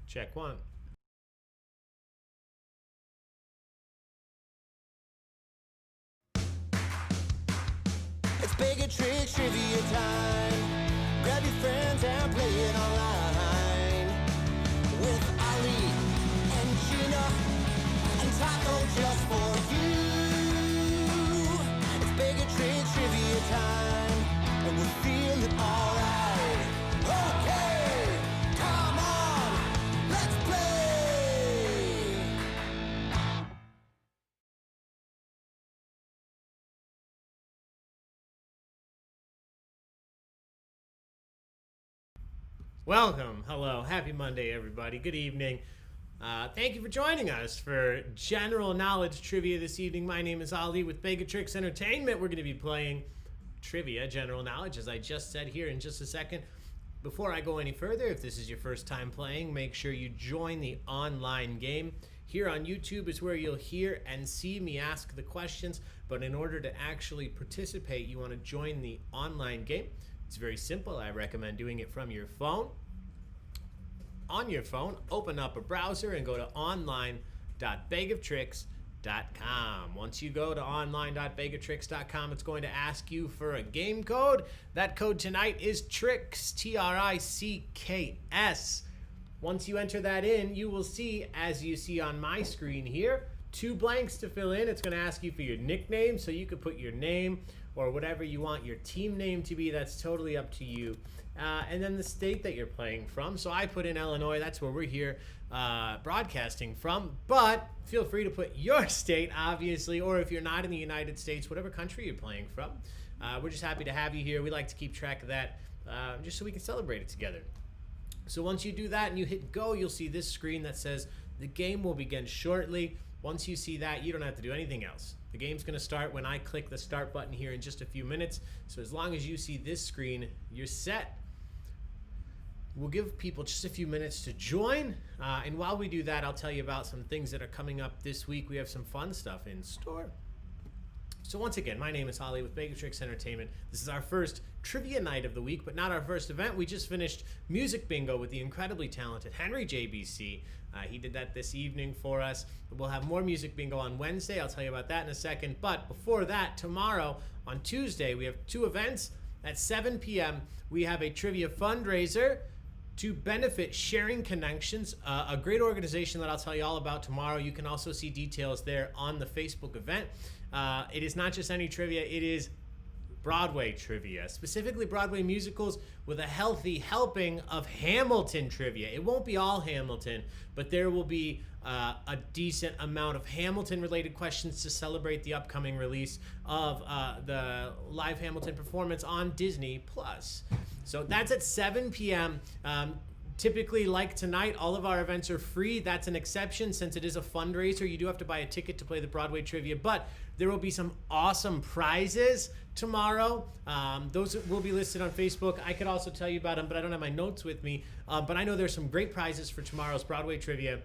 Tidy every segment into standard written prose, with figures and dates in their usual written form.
Check one. It's Baig-O-Tricks trivia time. Grab your friends and play it online. With Ali and Gina and Taco just for you. It's Baig-O-Tricks trivia time. And we're feeling alright. Okay, come on, let's play. Welcome. Hello. Happy Monday, everybody. Good evening. Thank you for joining us for General Knowledge Trivia this evening. My name is Ali with Baig-O-Tricks Entertainment. We're going to be playing Trivia, General Knowledge, as I just said here in just a second. Before I go any further, if this is your first time playing, make sure you join the online game. Here on YouTube is where you'll hear and see me ask the questions, but in order to actually participate, you want to join the online game. It's very simple. I recommend doing it from your phone. On your phone, open up a browser and go to online.baigoftricks.com. Once you go to online.baigoftricks.com, it's going to ask you for a game code. That code tonight is TRICKS, T-R-I-C-K-S. Once you enter that in, you will see, as you see on my screen here, 2 blanks to fill in. It's going to ask you for your nickname, so you could put your name or whatever you want your team name to be. That's totally up to you. And then the state that you're playing from. So I put in Illinois. That's where we're here broadcasting from. But feel free to put your state, obviously, or if you're not in the United States, whatever country you're playing from. We're just happy to have you here. We like to keep track of that just so we can celebrate it together. So once you do that and you hit go, you'll see this screen that says the game will begin shortly. Once you see that, you don't have to do anything else. The game's going to start when I click the start button here in just a few minutes. So as long as you see this screen, you're set. We'll give people just a few minutes to join. And while we do that, I'll tell you about some things that are coming up this week. We have some fun stuff in store. So once again, my name is Holly with Baig-O-Tricks Entertainment. This is our first trivia night of the week, but not our first event. We just finished Music Bingo with the incredibly talented Henry JBC. He did that this evening for us. We'll have more Music Bingo on Wednesday. I'll tell you about that in a second. But before that, tomorrow on Tuesday, we have 2 events. At 7 p.m., we have a trivia fundraiser to benefit Sharing Connections, a great organization that I'll tell you all about tomorrow. You can also see details there on the Facebook event. It is not just any trivia, it is Broadway trivia, specifically Broadway musicals with a healthy helping of Hamilton trivia. It won't be all Hamilton, but there will be a decent amount of Hamilton-related questions to celebrate the upcoming release of the live Hamilton performance on Disney+. So that's at 7 p.m. Typically, like tonight, all of our events are free. That's an exception since it is a fundraiser. You do have to buy a ticket to play the Broadway trivia, but there will be some awesome prizes tomorrow. Those will be listed on Facebook. I could also tell you about them, but I don't have my notes with me. But I know there's some great prizes for tomorrow's Broadway trivia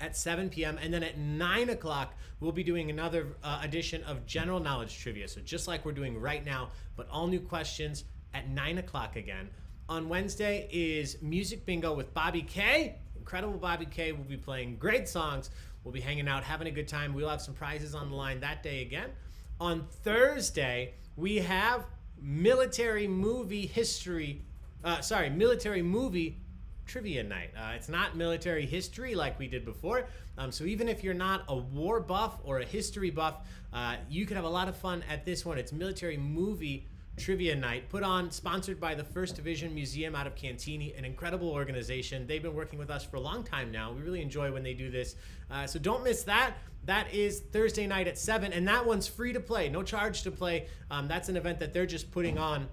at 7 p.m. And then at 9 o'clock, we'll be doing another edition of General Knowledge Trivia. So just like we're doing right now, but all new questions at 9 o'clock again. On Wednesday is Music Bingo with Bobby K. Incredible Bobby K will be playing great songs. We'll be hanging out, having a good time. We'll have some prizes on the line that day again. On Thursday, we have military movie trivia night. It's not military history like we did before. So even if you're not a war buff or a history buff, you could have a lot of fun at this one. It's military movie trivia night, sponsored by the 1st Division Museum out of Cantini, an incredible organization. They've been working with us for a long time now. We really enjoy when they do this. So don't miss that. That is Thursday night at 7, and that one's free to play, no charge to play. That's an event that they're just putting on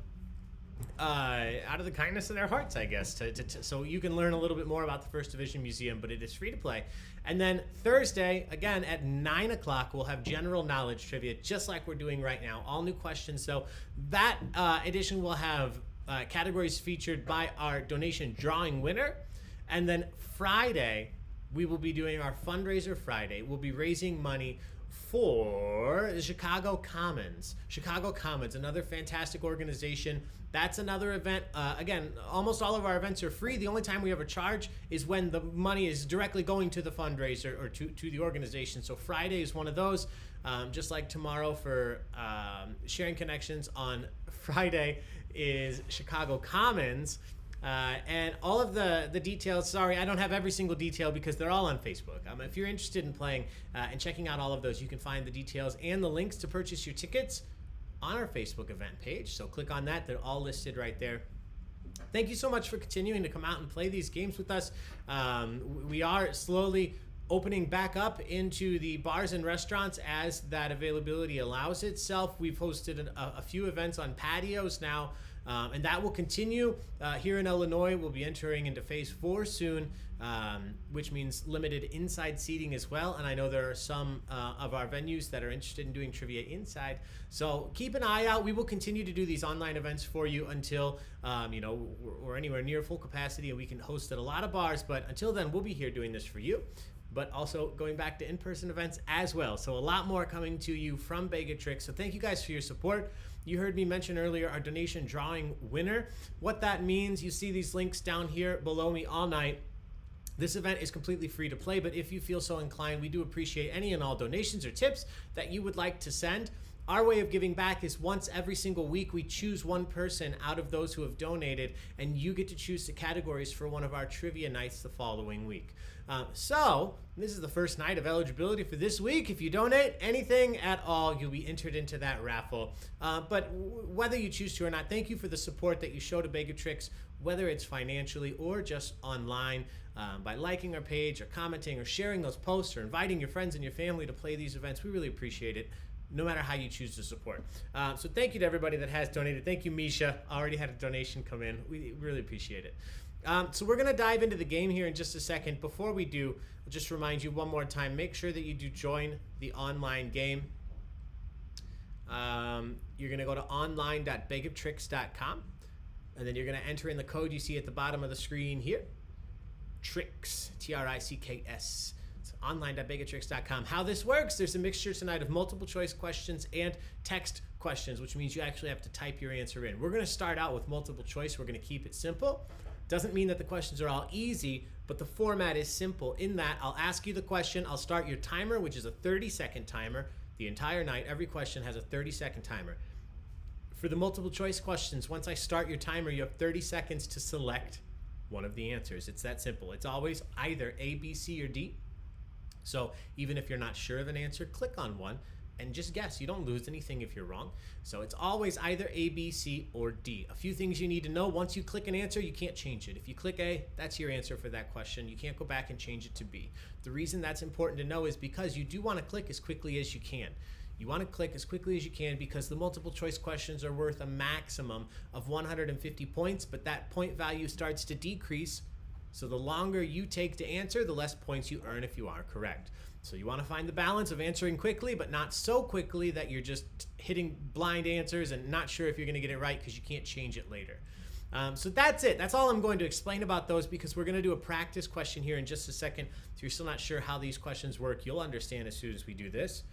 out of the kindness of their hearts, I guess, so you can learn a little bit more about the 1st Division Museum, but it is free to play. And then Thursday, again, at 9 o'clock, we'll have General Knowledge Trivia, just like we're doing right now, all new questions. So that edition will have categories featured by our donation drawing winner. And then Friday, we will be doing our fundraiser Friday. We'll be raising money for the Chicago Commons. Chicago Commons, another fantastic organization. That's another event. Again, almost all of our events are free. The only time we ever charge is when the money is directly going to the fundraiser or to the organization. So Friday is one of those. Just like tomorrow for Sharing Connections, on Friday is Chicago Commons. And all of the details, sorry, I don't have every single detail because they're all on Facebook. If you're interested in playing and checking out all of those, you can find the details and the links to purchase your tickets on our Facebook event page. So click on that. They're all listed right there. Thank you so much for continuing to come out and play these games with us. We are slowly opening back up into the bars and restaurants as that availability allows itself. We've hosted a few events on patios now, and that will continue. Here in Illinois, we'll be entering into phase 4 soon, which means limited inside seating as well. And I know there are some of our venues that are interested in doing trivia inside. So keep an eye out. We will continue to do these online events for you until we're anywhere near full capacity and we can host at a lot of bars. But until then, we'll be here doing this for you, but also going back to in-person events as well. So a lot more coming to you from Baig-O-Tricks. So thank you guys for your support. You heard me mention earlier our donation drawing winner. What that means, you see these links down here below me all night. This event is completely free to play, but if you feel so inclined, we do appreciate any and all donations or tips that you would like to send. Our way of giving back is once every single week, we choose one person out of those who have donated, and you get to choose the categories for one of our trivia nights the following week. So this is the first night of eligibility for this week. If you donate anything at all, you'll be entered into that raffle. But whether you choose to or not, thank you for the support that you show to Baig-O-Tricks, whether it's financially or just online, by liking our page or commenting or sharing those posts or inviting your friends and your family to play these events. We really appreciate it, no matter how you choose to support. So thank you to everybody that has donated. Thank you, Misha. Already had a donation come in. We really appreciate it. So we're going to dive into the game here in just a second. Before we do, I'll just remind you one more time, make sure that you do join the online game. You're going to go to online.baigoftricks.com, and then you're going to enter in the code you see at the bottom of the screen here. Tricks, Tricks. It's online.baigoftricks.com. How this works, there's a mixture tonight of multiple choice questions and text questions, which means you actually have to type your answer in. We're going to start out with multiple choice. We're going to keep it simple. Doesn't mean that the questions are all easy, but the format is simple in that I'll ask you the question, I'll start your timer, which is a 30-second timer. The entire night, every question has a 30-second timer. For the multiple choice questions, once I start your timer, you have 30 seconds to select one of the answers. It's that simple. It's always either A, B, C, or D. So even if you're not sure of an answer, click on one and just guess. You don't lose anything if you're wrong. So it's always either A, B, C, or D. A few things you need to know. Once you click an answer, you can't change it. If you click A, that's your answer for that question. You can't go back and change it to B. The reason that's important to know is because you do want to click as quickly as you can. You want to click as quickly as you can because the multiple choice questions are worth a maximum of 150 points, but that point value starts to decrease. So the longer you take to answer, the less points you earn if you are correct. So you want to find the balance of answering quickly, but not so quickly that you're just hitting blind answers and not sure if you're going to get it right because you can't change it later. So that's it. That's all I'm going to explain about those because we're going to do a practice question here in just a second. If you're still not sure how these questions work, you'll understand as soon as we do this.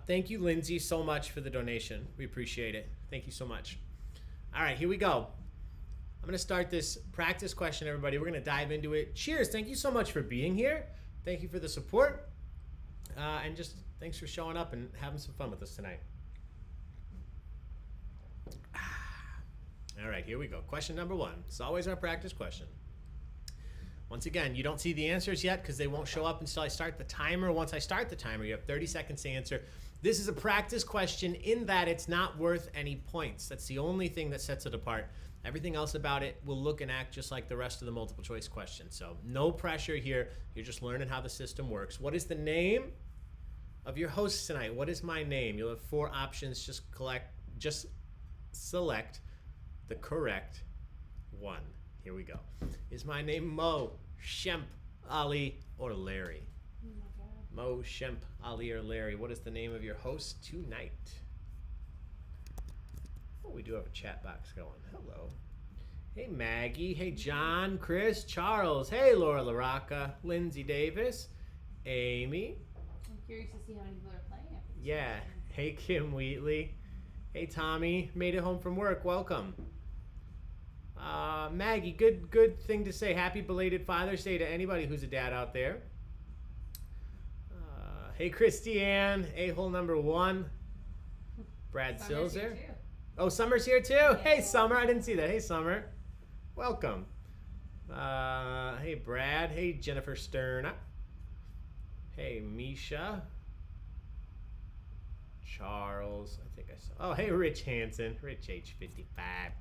Thank you, Lindsay, so much for the donation. We appreciate it. Thank you so much. All right, here we go. I'm going to start this practice question, everybody. We're going to dive into it. Cheers. Thank you so much for being here. Thank you for the support. And just thanks for showing up and having some fun with us tonight. All right, here we go. Question number 1. It's always our practice question. Once again, you don't see the answers yet because they won't show up until I start the timer. Once I start the timer, you have 30 seconds to answer. This is a practice question in that it's not worth any points. That's the only thing that sets it apart. Everything else about it will look and act just like the rest of the multiple choice questions. So no pressure here. You're just learning how the system works. What is the name of your host tonight? What is my name? You'll have 4 options. Just select the correct one. Here we go. Is my name Mo, Shemp, Ali, or Larry? Oh my God. Mo, Shemp, Ali, or Larry. What is the name of your host tonight? Oh, we do have a chat box going. Hello. Hey, Maggie. Hey, John, Chris, Charles. Hey, Laura LaRocca, Lindsay Davis, Amy. I'm curious to see how many people are playing after this Yeah. question. Hey, Kim Wheatley. Hey, Tommy. Made it home from work. Welcome. Maggie, good thing to say. Happy belated Father's Day to anybody who's a dad out there. Hey, Christiane. A-hole number 1. Brad Summer's here Silzer. too. Oh, Summer's here too. Hey, Summer. I didn't see that. Hey, Summer. Welcome. Hey, Brad. Hey, Jennifer Stern. Hey, Misha. Charles. I think I saw. Oh, hey, Rich Hansen. Rich H55.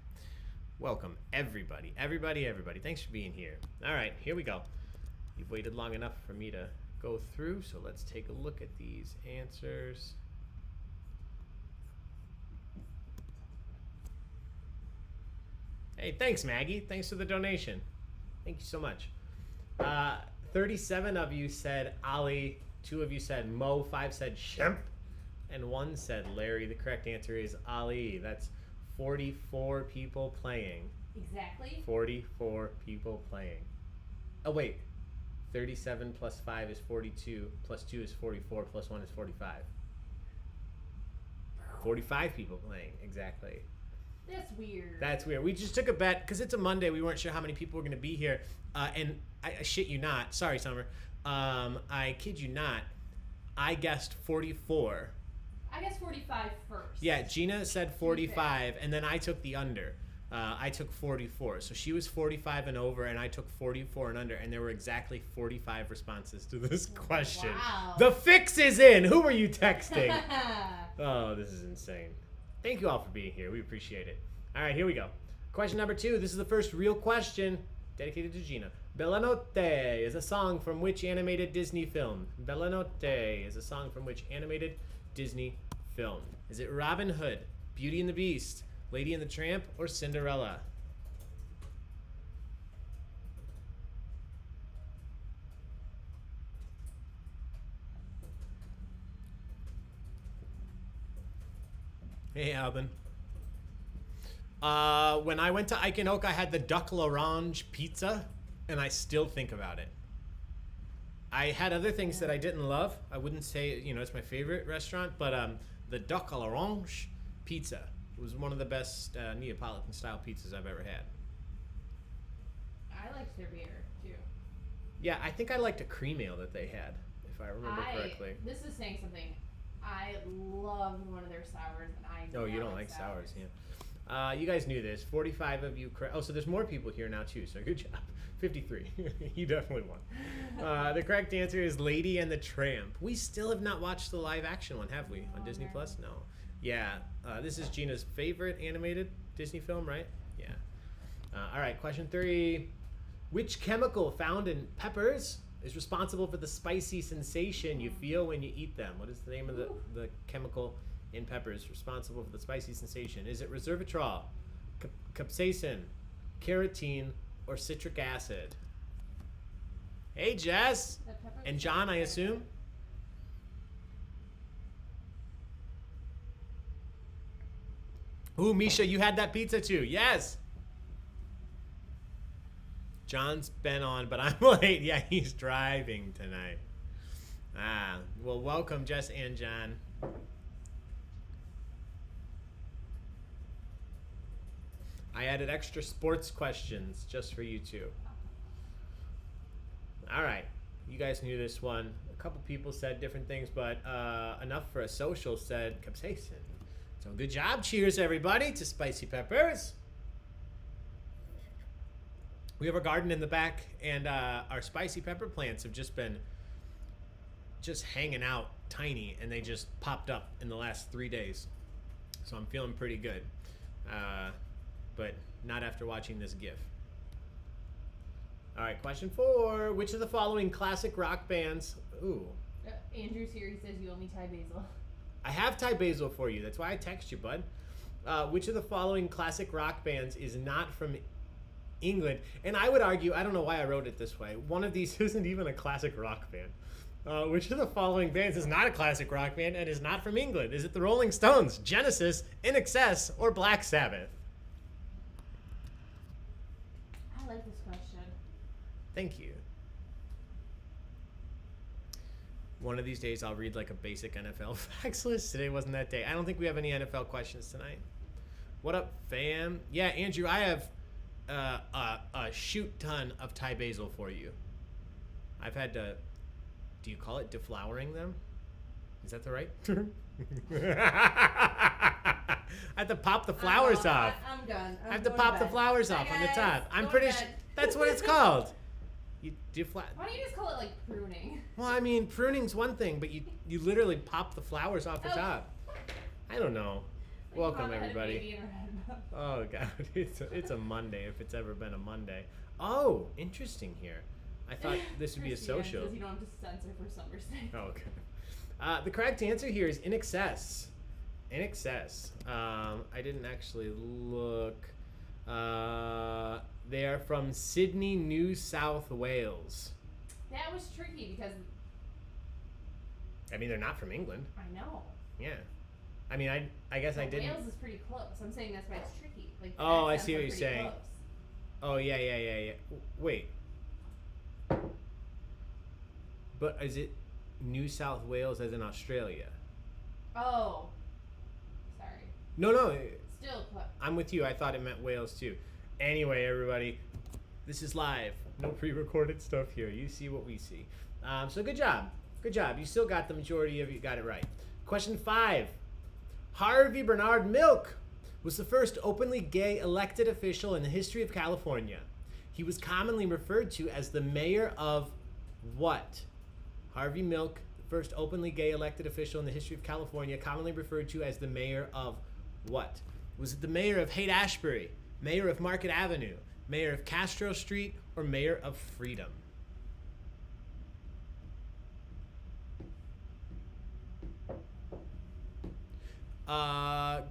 Welcome, everybody. Everybody. Thanks for being here. All right, here we go. You've waited long enough for me to go through, so let's take a look at these answers. Hey, thanks, Maggie. Thanks for the donation. Thank you so much. 37 of you said Ali, 2 of you said Mo, 5 said Shemp, and 1 said Larry. The correct answer is Ali. That's 44 people playing. Exactly. 44 people playing. Oh, wait. 37 plus 5 is 42, plus 2 is 44, plus 1 is 45. 45 people playing, exactly. That's weird. That's weird. We just took a bet because it's a Monday. We weren't sure how many people were going to be here. And I shit you not. Sorry, Summer. I kid you not. I guessed 44. I guess 45 first. Yeah, Gina said 45, and then I took the under. I took 44. So she was 45 and over, and I took 44 and under, and there were exactly 45 responses to this question. Wow. The fix is in. Who were you texting? Oh, this is insane. Thank you all for being here. We appreciate it. All right, here we go. Question number 2. This is the first real question dedicated to Gina. Bella Notte is a song from which animated Disney film? Bella Notte is a song from which animated Disney film? Is it Robin Hood, Beauty and the Beast, Lady and the Tramp, or Cinderella? Hey, Alvin. When I went to Ike and Oak, I had the Duck L'Orange pizza, and I still think about it. I had other things that I didn't love. I wouldn't say, it's my favorite restaurant, but the Duck L'Orange pizza was one of the best Neapolitan-style pizzas I've ever had. I liked their beer, too. Yeah, I think I liked a cream ale that they had, if I remember correctly. This is saying something. I loved one of their sours, and I Oh, you don't like sours, yeah. You guys knew this. 45 of you correct. Oh, so there's more people here now, too, so good job. 53. You definitely won. The correct answer is Lady and the Tramp. We still have not watched the live-action one, have we? On Disney Plus? No. Yeah. This is Gina's favorite animated Disney film, right? Yeah. All right, question 3. Which chemical found in peppers is responsible for the spicy sensation you feel when you eat them? What is the name of the chemical in peppers responsible for the spicy sensation? Is it resveratrol, capsaicin, carotene, or citric acid? Hey, Jess. And John, I assume? Ooh, Misha, you had that pizza too. Yes. John's been on, but I'm late. Yeah, he's driving tonight. Well, welcome, Jess and John. I added extra sports questions just for you two. All right. You guys knew this one. A couple people said different things, but enough for a social said capsaicin. So good job. Cheers, everybody, to spicy peppers. We have a garden in the back, and our spicy pepper plants have just been hanging out tiny, and they just popped up in the last 3 days. So I'm feeling pretty good, but not after watching this GIF. All right, question 4. Which of the following classic rock bands... Ooh. Andrew's here. He says you owe me Thai basil. I have Thai basil for you. That's why I text you, bud. Which of the following classic rock bands is not from England? And I would argue, I don't know why I wrote it this way, one of these isn't even a classic rock band. Which of the following bands is not a classic rock band and is not from England? Is it the Rolling Stones, Genesis, INXS, or Black Sabbath? Thank you. One of these days, I'll read like a basic NFL facts list. Today wasn't that day. I don't think we have any NFL questions tonight. What up, fam? Yeah, Andrew, I have a shoot ton of Thai basil for you. I've had to, do you call it deflowering them? Is that the right term? I have to pop the flowers off. I'm done. I have to pop the flowers off on the top. I'm pretty sure that's what it's called. You deflower. Why don't you just call it like pruning? Well, I mean, pruning's one thing, but you literally pop the flowers off the top. I don't know. Like Welcome, Mom had a everybody. baby in her head. Oh, God. It's a Monday, if it's ever been a Monday. Oh, interesting here. I thought this would be a Christiane social. says you don't have to censor for summer sake. Oh, okay. The correct answer here is in excess. In excess. I didn't actually look. They are from Sydney, New South Wales. That was tricky because I mean, they're not from England. I know. Yeah. I mean, I guess I didn't. Wales is pretty close. I'm saying that's why it's tricky. Like, the Oh, I accents see what are you're pretty saying. close. Oh, yeah. Wait. But is it New South Wales as in Australia? Oh. Sorry. No. Still close. I'm with you. I thought it meant Wales too. Anyway, everybody, this is live. No pre-recorded stuff here. You see what we see. So good job. Good job. You still got the majority of you got it right. Question 5. Harvey Bernard Milk was the first openly gay elected official in the history of California. He was commonly referred to as the mayor of what? Harvey Milk, the first openly gay elected official in the history of California, commonly referred to as the mayor of what? Was it the mayor of Haight-Ashbury, mayor of Market Avenue, mayor of Castro Street, or mayor of Freedom?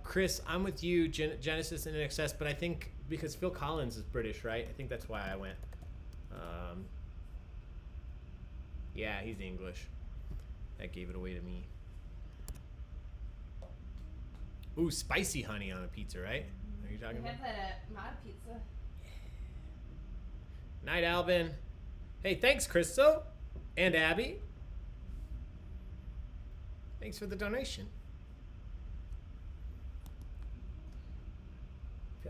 Chris, I'm with you, Genesis and Excess, but I think because Phil Collins is British, right? I think that's why I went. Yeah, he's English. That gave it away to me. Ooh, spicy honey on a pizza, right? Are you talking We about? have that at Mod Pizza. Night, Alvin. Hey, thanks, Crystal and Abby. Thanks for the donation.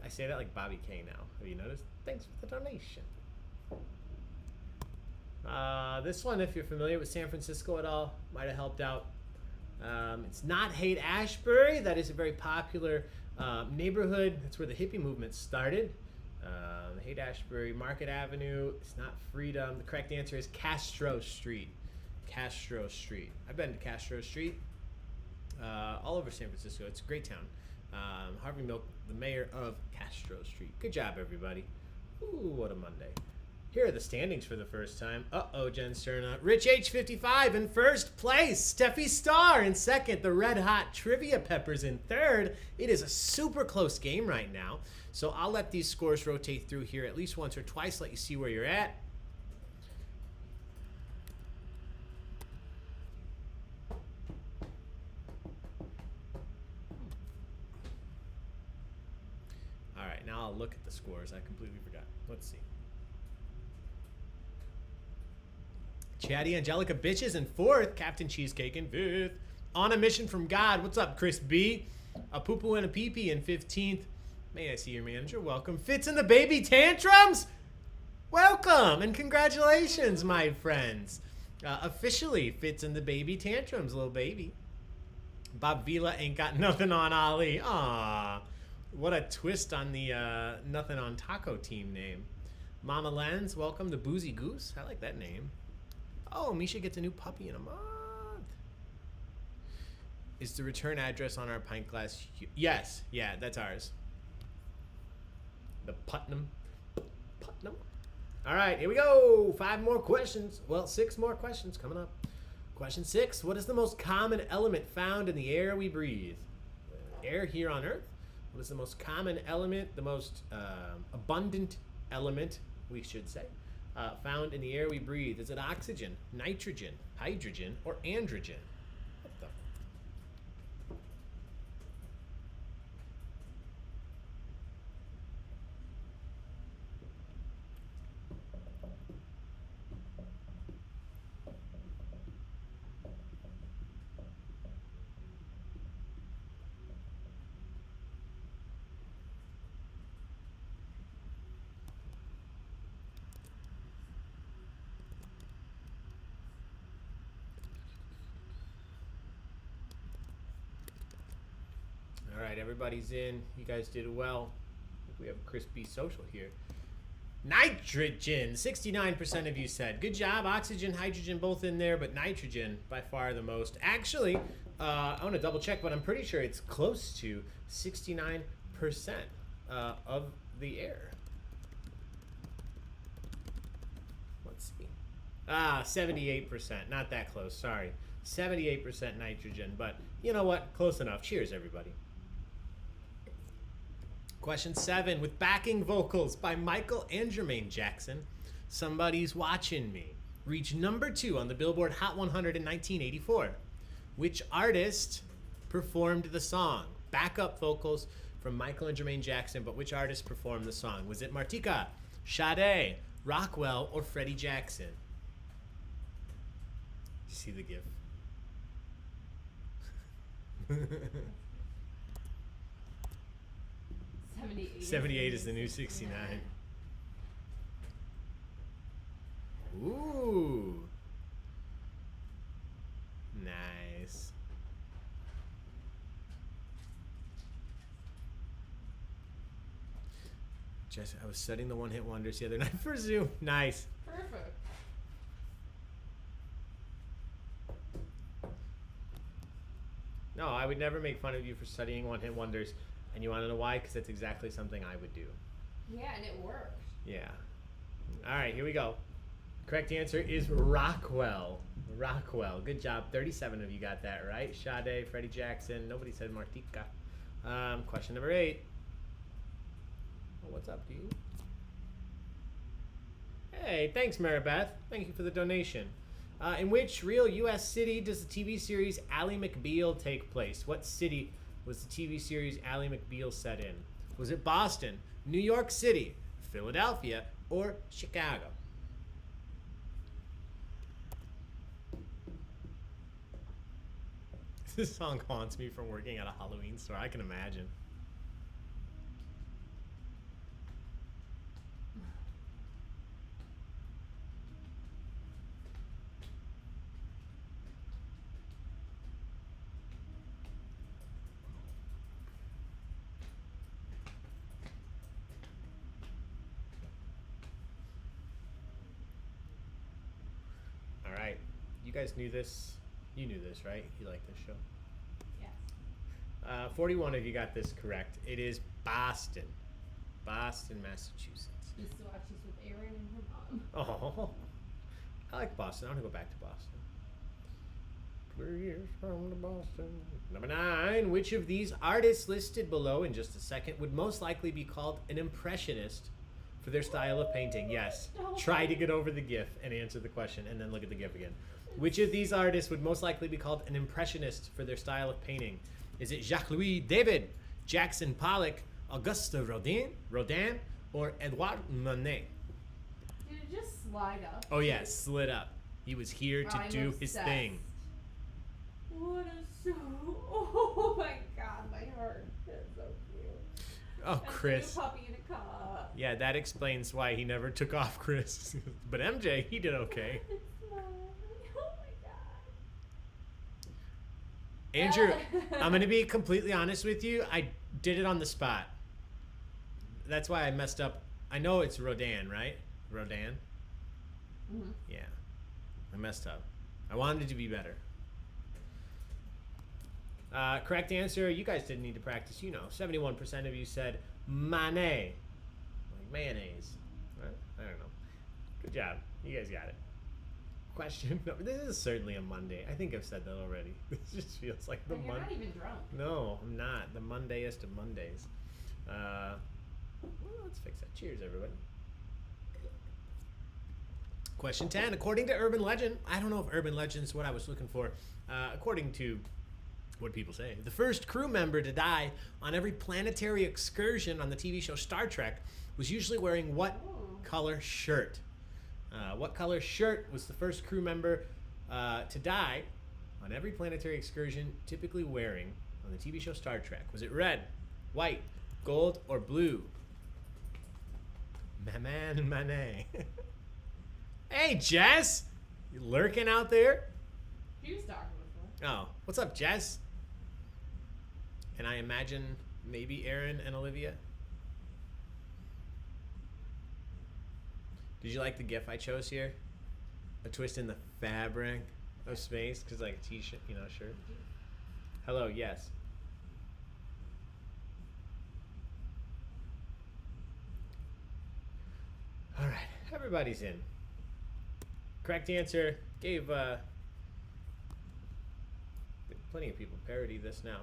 I say that like Bobby K now. Have you noticed? Thanks for the donation. This one, if you're familiar with San Francisco at all, might have helped out. It's not Haight-Ashbury. That is a very popular neighborhood. That's where the hippie movement started. Haight-Ashbury, Market Avenue. It's not Freedom. The correct answer is Castro Street. Castro Street. I've been to Castro Street all over San Francisco. It's a great town. Harvey Milk, the mayor of Castro Street. Good job, everybody. Ooh, what a Monday. Here are the standings for the first time. Uh-oh, Jen Sterna. Rich H55 in first place. Steffi Starr in second. The Red Hot Trivia Peppers in third. It is a super close game right now. So I'll let these scores rotate through here at least once or twice, let you see where you're at. All right, now I'll look at the scores. I completely forgot. Let's see. Chatty Angelica Bitches in fourth. Captain Cheesecake in fifth. On a Mission from God. What's up, Chris B? A Poo Poo and a Pee Pee in 15th. May I see your manager? Welcome. Fits in the Baby Tantrums. Welcome and congratulations, my friends. Officially Fits in the Baby Tantrums, little baby. Bob Vila ain't got nothing on Ali. Aww. What a twist on the Nothing on Taco team name. Mama Lens, welcome. The Boozy Goose. I like that name. Oh, Misha gets a new puppy in a month. Is the return address on our pint glass? Yes. Yeah, that's ours. The Putnam. All right, here we go. 5 more questions. Well, 6 more questions coming up. Question 6. What is the most common element found in the air we breathe? Air here on Earth. What is the most common element, the most abundant element, we should say, found in the air we breathe? Is it oxygen, nitrogen, hydrogen, or androgen? What the? right, everybody's in. You guys did well. I think we have a crispy social here. Nitrogen, 69% of you said. Good job. Oxygen, hydrogen, both in there, but nitrogen by far the most. Actually, I want to double check, but I'm pretty sure it's close to 69% of the air. Let's see. 78%. Not that close. Sorry. 78% nitrogen, but you know what? Close enough. Cheers, everybody. Question 7, with backing vocals by Michael and Jermaine Jackson, Somebody's Watching Me reached number 2 on the Billboard Hot 100 in 1984. Which artist performed the song? Backup vocals from Michael and Jermaine Jackson, but which artist performed the song? Was it Martika, Sade, Rockwell, or Freddie Jackson? You see the gif? 78 is the new 69. Ooh. Nice. Jess, I was studying the one-hit wonders the other night for Zoom. Nice. Perfect. No, I would never make fun of you for studying one-hit wonders. And you want to know why? Because that's exactly something I would do. Yeah, and it worked. Yeah. All right, here we go. Correct answer is Rockwell. Rockwell. Good job. 37 of you got that right. Sade, Freddie Jackson. Nobody said Martika. Question number 8. Oh, what's up, dude? Hey, thanks, Maribeth. Thank you for the donation. In which real U.S. city does the TV series Ally McBeal take place? What city was the TV series Ally McBeal set in? Was it Boston, New York City, Philadelphia, or Chicago? This song haunts me from working at a Halloween store. I can imagine. All right. You guys knew this. You knew this, right? You like this show? Yes. 41 of you got this correct. It is Boston. Boston, Massachusetts. Used to watch this with Erin and her mom. Oh, I like Boston. I want to go back to Boston. 3 years from to Boston. Number 9. Which of these artists listed below in just a second would most likely be called an impressionist for their style of painting? Yes. Try to get over the GIF and answer the question and then look at the GIF again. Which of these artists would most likely be called an impressionist for their style of painting? Is it Jacques-Louis David, Jackson Pollock, Auguste Rodin, or Edouard Manet? Did it just slide up? Oh yeah, slid up. He was here to I'm do his obsessed. thing. What a show. Oh my god, my heart. That's so cute. Oh, That's Chris. like a puppy in a cup. Yeah, that explains why he never took off, Chris. But MJ, he did okay. It's mine. Oh my god. Andrew, I'm going to be completely honest with you. I did it on the spot. That's why I messed up. I know it's Rodin, right? Rodin? Mm-hmm. Yeah. I messed up. I wanted to be better. Correct answer, you guys didn't need to practice, you know. 71% of you said Manet. Like mayonnaise. Right? I don't know. Good job. You guys got it. Question. No, this is certainly a Monday. I think I've said that already. This just feels like the And you're Monday. not even drunk. No, I'm not. The Mondayest of Mondays. Well, let's fix that. Cheers, everybody. Question 10. According to urban legend, I don't know if urban legend is what I was looking for. According to what people say, the first crew member to die on every planetary excursion on the TV show Star Trek was usually wearing what color shirt? What color shirt was the first crew member to die on every planetary excursion typically wearing on the TV show Star Trek? Was it red, white, gold, or blue? Maman Manet. Hey, Jess! You lurking out there? She was talking before. Oh, what's up, Jess? And I imagine Maybe Aaron and Olivia. Did you like the GIF I chose here? A twist in the fabric of space, because like a t-shirt, shirt. Hello, yes. All right, everybody's in. Correct answer gave plenty of people parody this now.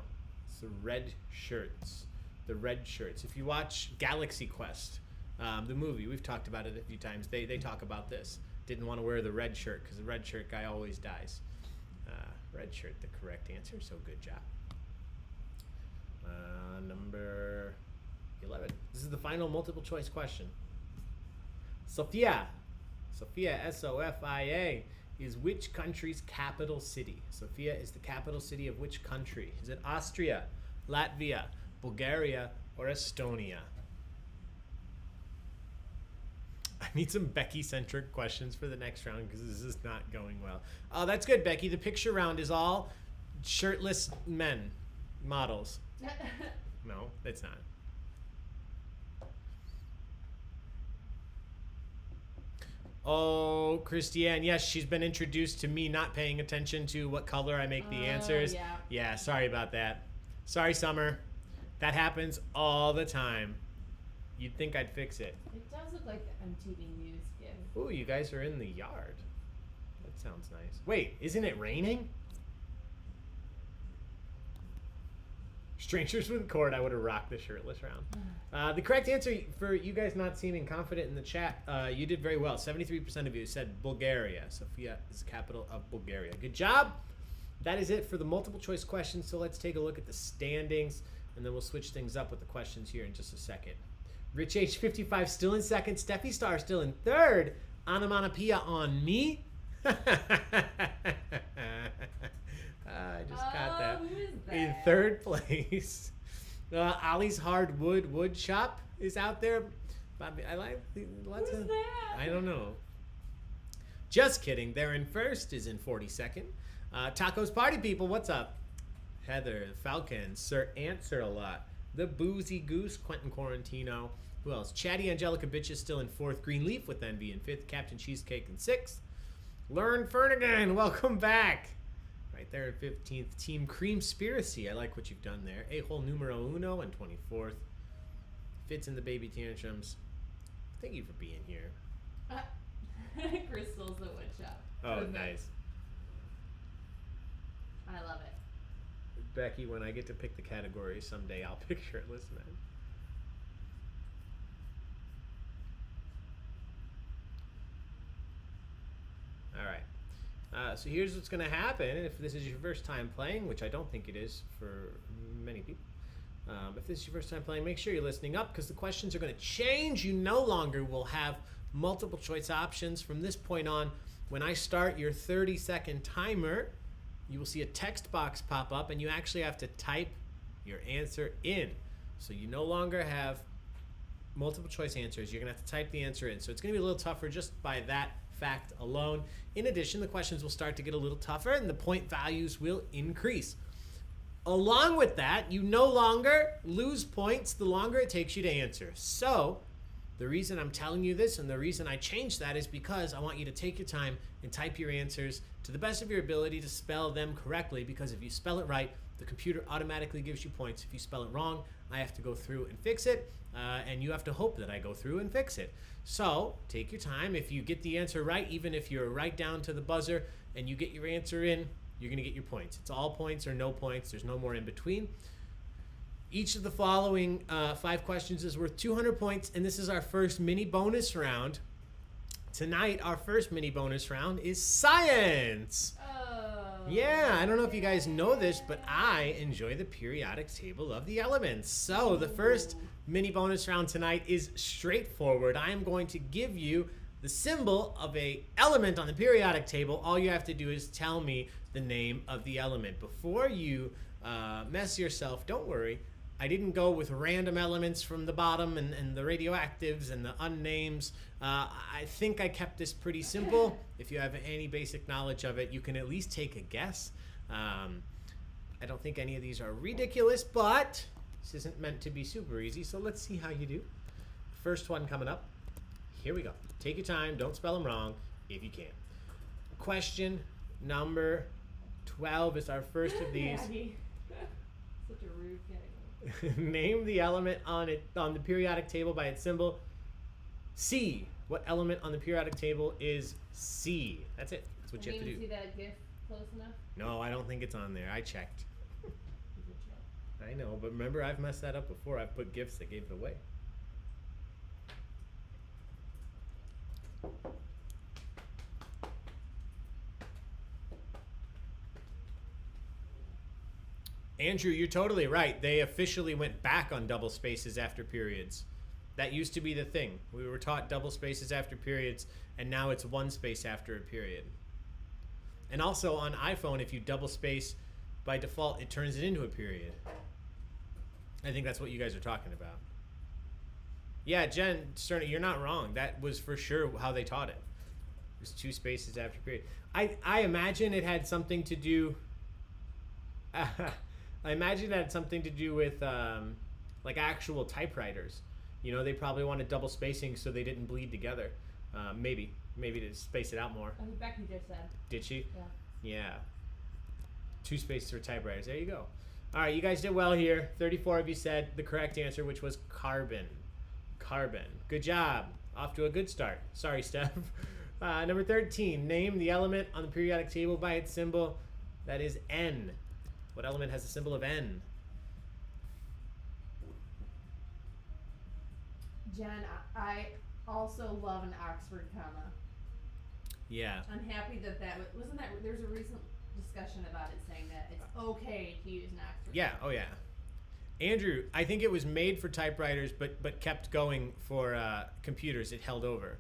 It's the red shirts. The red shirts. If you watch Galaxy Quest, the movie, we've talked about it a few times. They talk about this. Didn't want to wear the red shirt because the red shirt guy always dies. Red shirt, the correct answer. So good job. Number 11. This is the final multiple choice question. Sofia, Sofia, is which country's capital city? Sofia is the capital city of which country? Is it Austria, Latvia, Bulgaria, or Estonia? I need some Becky-centric questions for the next round because this is not going well. Oh, that's good, Becky. The picture round is all shirtless men, models. No, it's not. Oh, Christiane, yes, she's been introduced to me not paying attention to what color I make the answers. Yeah. Yeah, sorry about that. Sorry, Summer. That happens all the time. You'd think I'd fix it. It does look like the MTV News gift. Ooh, you guys are in the yard. That sounds nice. Wait, isn't it raining? Strangers with Cord, I would have rocked the shirtless round. The correct answer for you guys not seeming confident in the chat, you did very well. 73% of you said Bulgaria. Sofia is the capital of Bulgaria. Good job. That is it for the multiple choice questions. So let's take a look at the standings, and then we'll switch things up with the questions here in just a second. Rich H55 still in second. Steffi Star still in third. Onomatopoeia on me. I just got that. Who is that? In third place. Ollie's Hardwood Wood Shop is out there. Bobby, I like lots Who's of. that? I don't know. Just kidding. They're in first. Is in 42nd. Tacos Party People. What's up? Heather Falcon. Sir Answer a Lot. The Boozy Goose. Quentin Quarantino. Who else? Chatty Angelica Bitch is still in fourth. Greenleaf with Envy in fifth. Captain Cheesecake in sixth. Learn Fernigan. Welcome back. Right there at 15th. Team Creamspiracy. I like what you've done there. A-hole numero uno and 24th. Fits in the baby tantrums. Thank you for being here. Crystal's the wood shop. Oh, Perfect. nice. I love it. Becky, when I get to pick the categories someday, I'll pick shirtless men. All right. So here's what's going to happen if this is your first time playing, which I don't think it is for many people. If this is your first time playing, make sure you're listening up because the questions are going to change. You no longer will have multiple choice options. From this point on, when I start your 30-second timer, you will see a text box pop up and you actually have to type your answer in. So you no longer have multiple choice answers. You're going to have to type the answer in. So it's going to be a little tougher just by that fact alone. In addition, the questions will start to get a little tougher and the point values will increase. Along with that, you no longer lose points the longer it takes you to answer. So the reason I'm telling you this and the reason I changed that is because I want you to take your time and type your answers to the best of your ability to spell them correctly, because if you spell it right, the computer automatically gives you points. If you spell it wrong, I have to go through and fix it, and you have to hope that I go through and fix it. So take your time. If you get the answer right, even if you're right down to the buzzer and you get your answer in, you're going to get your points. It's all points or no points. There's no more in between. Each of the following 5 questions is worth 200 points, and this is our first mini bonus round. Tonight, our first mini bonus round is science. Oh. Yeah, I don't know if you guys know this, but I enjoy the periodic table of the elements. So the first mini bonus round tonight is straightforward. I am going to give you the symbol of a element on the periodic table. All you have to do is tell me the name of the element. Before you mess yourself, don't worry. I didn't go with random elements from the bottom and the radioactives and the unnames. I think I kept this pretty simple. If you have any basic knowledge of it, you can at least take a guess. I don't think any of these are ridiculous, but This isn't meant to be super easy, so let's see how you do. First one coming up. Here we go. Take your time. Don't spell them wrong if you can. Question number 12 is our first of these. Daddy. Such a rude kid. Name the element on the periodic table by its symbol C. What element on the periodic table is C? That's it. That's what you have to do. See that GIF close enough? No, I don't think it's on there. I checked. He's a joke. I know, but remember, I've messed that up before. I've put gifts that gave it away. Andrew, you're totally right. They officially went back on double spaces after periods. That used to be the thing. We were taught double spaces after periods, and now it's one space after a period. And also on iPhone, if you double space, by default, it turns it into a period. I think that's what you guys are talking about. Yeah, Jen, Sterling, you're not wrong. That was for sure how they taught it. It was two spaces after period. I imagine it had something to do... I imagine it had something to do with like actual typewriters. You know, they probably wanted double spacing so they didn't bleed together. Maybe to space it out more. I think Becky just said. Did she? Yeah. Yeah. Two spaces for typewriters. There you go. All right, you guys did well here. 34 of you said the correct answer, which was carbon. Carbon. Good job. Off to a good start. Sorry, Steph. Number 13. Name the element on the periodic table by its symbol. That is N. What element has the symbol of N? Jen, I also love an Oxford comma. Yeah. I'm happy that wasn't that there's a recent discussion about it saying that it's okay to use an Oxford Yeah. comma. Oh, yeah. Andrew, I think it was made for typewriters, but kept going for computers. It held over,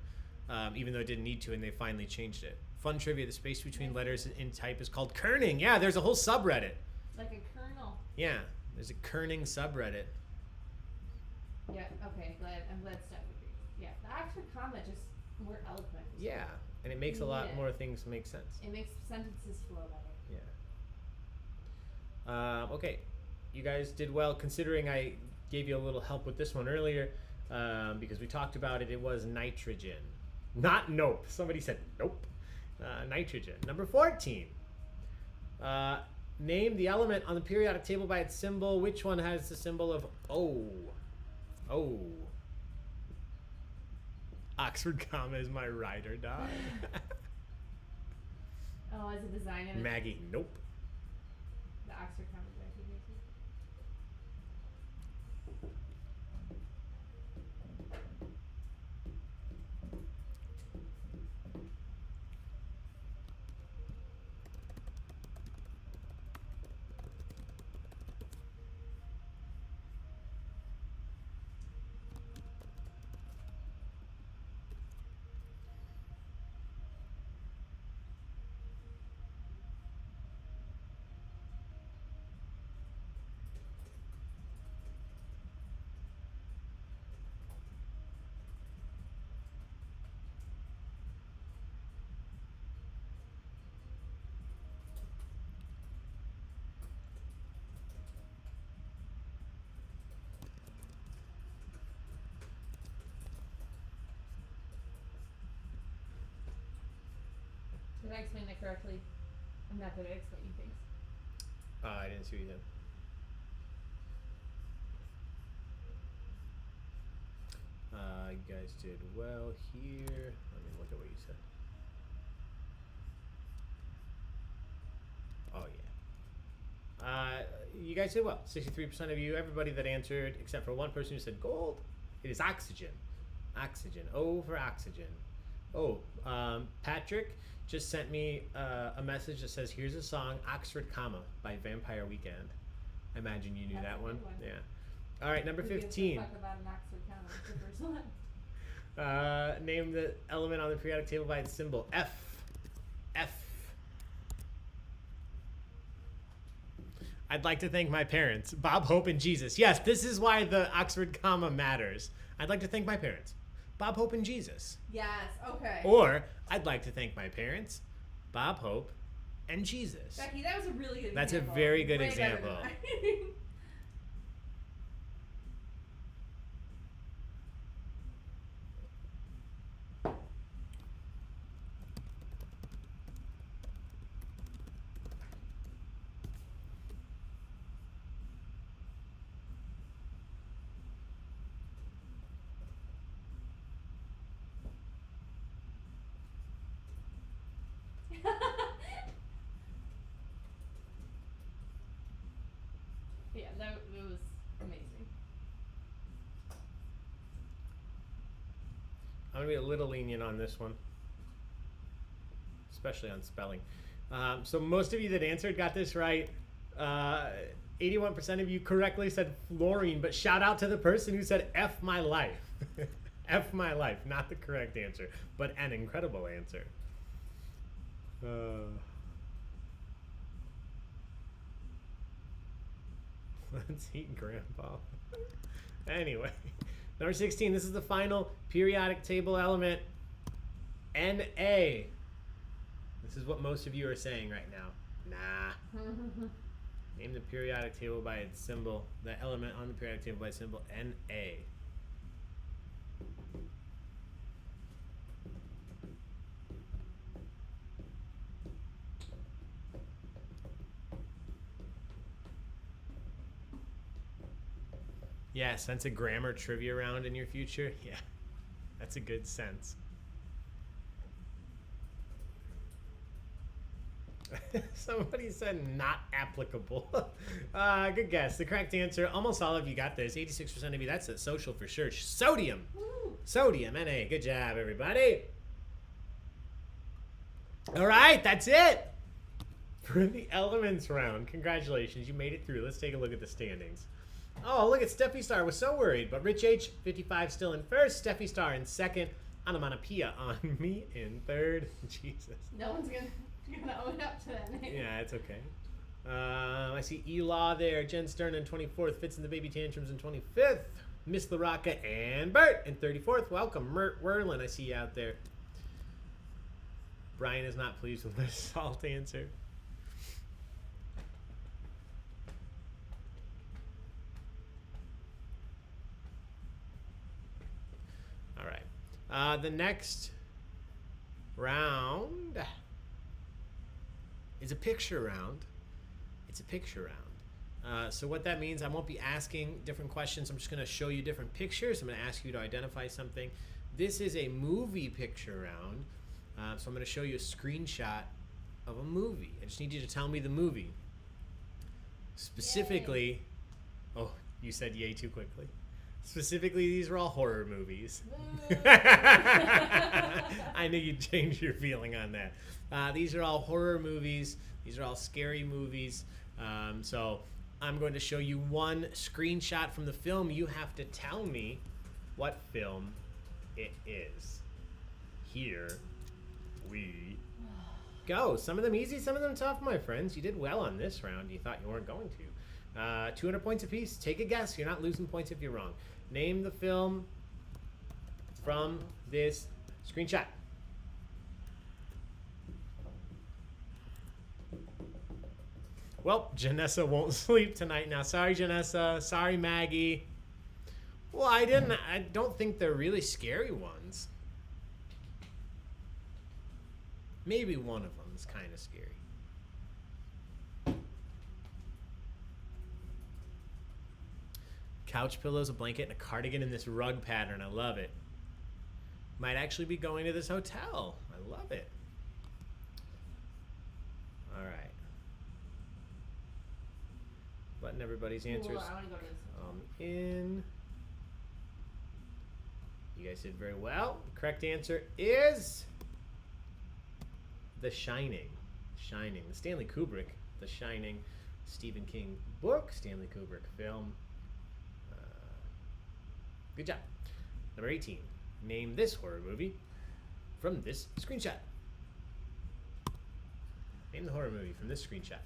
even though it didn't need to, and they finally changed it. Fun trivia: the space between letters in type is called kerning. Yeah, there's a whole subreddit. Like a kernel. Yeah, there's a kerning subreddit. Yeah, okay, I'm glad Steph agrees. Yeah, the Oxford comma just more eloquent. Yeah, and it makes a lot more things make sense. It makes sentences flow better. Yeah. Okay, you guys did well considering I gave you a little help with this one earlier because we talked about it. It was nitrogen, not nope. Somebody said nope. Nitrogen. Number 14. Name the element on the periodic table by its symbol. Which one has the symbol of O? O. Oxford comma is my ride or die. Oh, as a designer. Maggie, nope. The Oxford comma is actually amazing. Did I explain that correctly? I'm not good at explaining things. I didn't see what you said. You guys did well here. Let me look at what you said. Oh, yeah. You guys did well. 63% of you, everybody that answered, except for one person who said gold. It is oxygen. Oxygen. O for oxygen. Oh, Patrick just sent me a message that says, here's a song, Oxford comma, by Vampire Weekend. I imagine you knew That's that a one. good one. Yeah. All right, number Who gives a 15. fuck about an Oxford comma? It's the first one. Name the element on the periodic table by its symbol. F. F. I'd like to thank my parents, Bob, Hope, and Jesus. Yes, this is why the Oxford comma matters. I'd like to thank my parents, Bob, Hope, and Jesus. Yes, okay. Or, I'd like to thank my parents, Bob, Hope, and Jesus. Becky, that was a really good That's a example. very good Way better than example. mine. Yeah, that was amazing. I'm going to be a little lenient on this one, especially on spelling. So most of you that answered got this right. 81% of you correctly said fluorine, but shout out to the person who said F my life. F my life, not the correct answer, but an incredible answer. Let's eat Grandpa. Anyway, number 16, this is the final periodic table element, Na. This is what most of you are saying right now. Nah. Name the periodic table by its symbol, the element on the periodic table by its symbol, Na. Yeah, sense a grammar trivia round in your future? Yeah, that's a good sense. Somebody said not applicable. Good guess. The correct answer, almost all of you got this. 86% of you, that's a social for sure. Sodium. Woo. Sodium, Na. Good job, everybody. All right, that's it for the elements round. Congratulations, you made it through. Let's take a look at the standings. Oh, look at Steffi Star. Was so worried, but Rich H, 55, still in first. Steffi Star in second. Onomatopoeia on me in third. Jesus. No one's gonna own up to that name. Yeah, it's okay. I see Elaw there. Jen Stern in 24th. Fitz and the Baby Tantrums in 25th. Miss LaRocca and Bert in 34th. Welcome, Mert Werlin. I see you out there. Brian is not pleased with my salt answer. All right. The next round is a picture round. It's a picture round. So what that means, I won't be asking different questions. I'm just going to show you different pictures. I'm going to ask you to identify something. This is a movie picture round. So I'm going to show you a screenshot of a movie. I just need you to tell me the movie. Specifically, Yay. Oh, you said yay too quickly. Specifically, these are all horror movies. Woo. I knew you'd change your feeling on that. These are all horror movies. These are all scary movies. So I'm going to show you one screenshot from the film. You have to tell me what film it is. Here we go. Some of them easy, some of them tough, my friends. You did well on this round. You thought you weren't going to. 200 points apiece. Take a guess. You're not losing points if you're wrong. Name the film from this screenshot. Well, Janessa won't sleep tonight now. Sorry, Janessa. Sorry, Maggie. Well, I don't think they're really scary ones. Maybe one of them is kind of scary. Couch pillows, a blanket, and a cardigan in this rug pattern. I love it. Might actually be going to this hotel. I love it. All right. Letting everybody's answers I want to go to this. in. You guys did very well. The correct answer is The Shining. Shining. The Stanley Kubrick, The Shining, Stephen King book, Stanley Kubrick film. Good job. Number 18. Name this horror movie from this screenshot. Name the horror movie from this screenshot.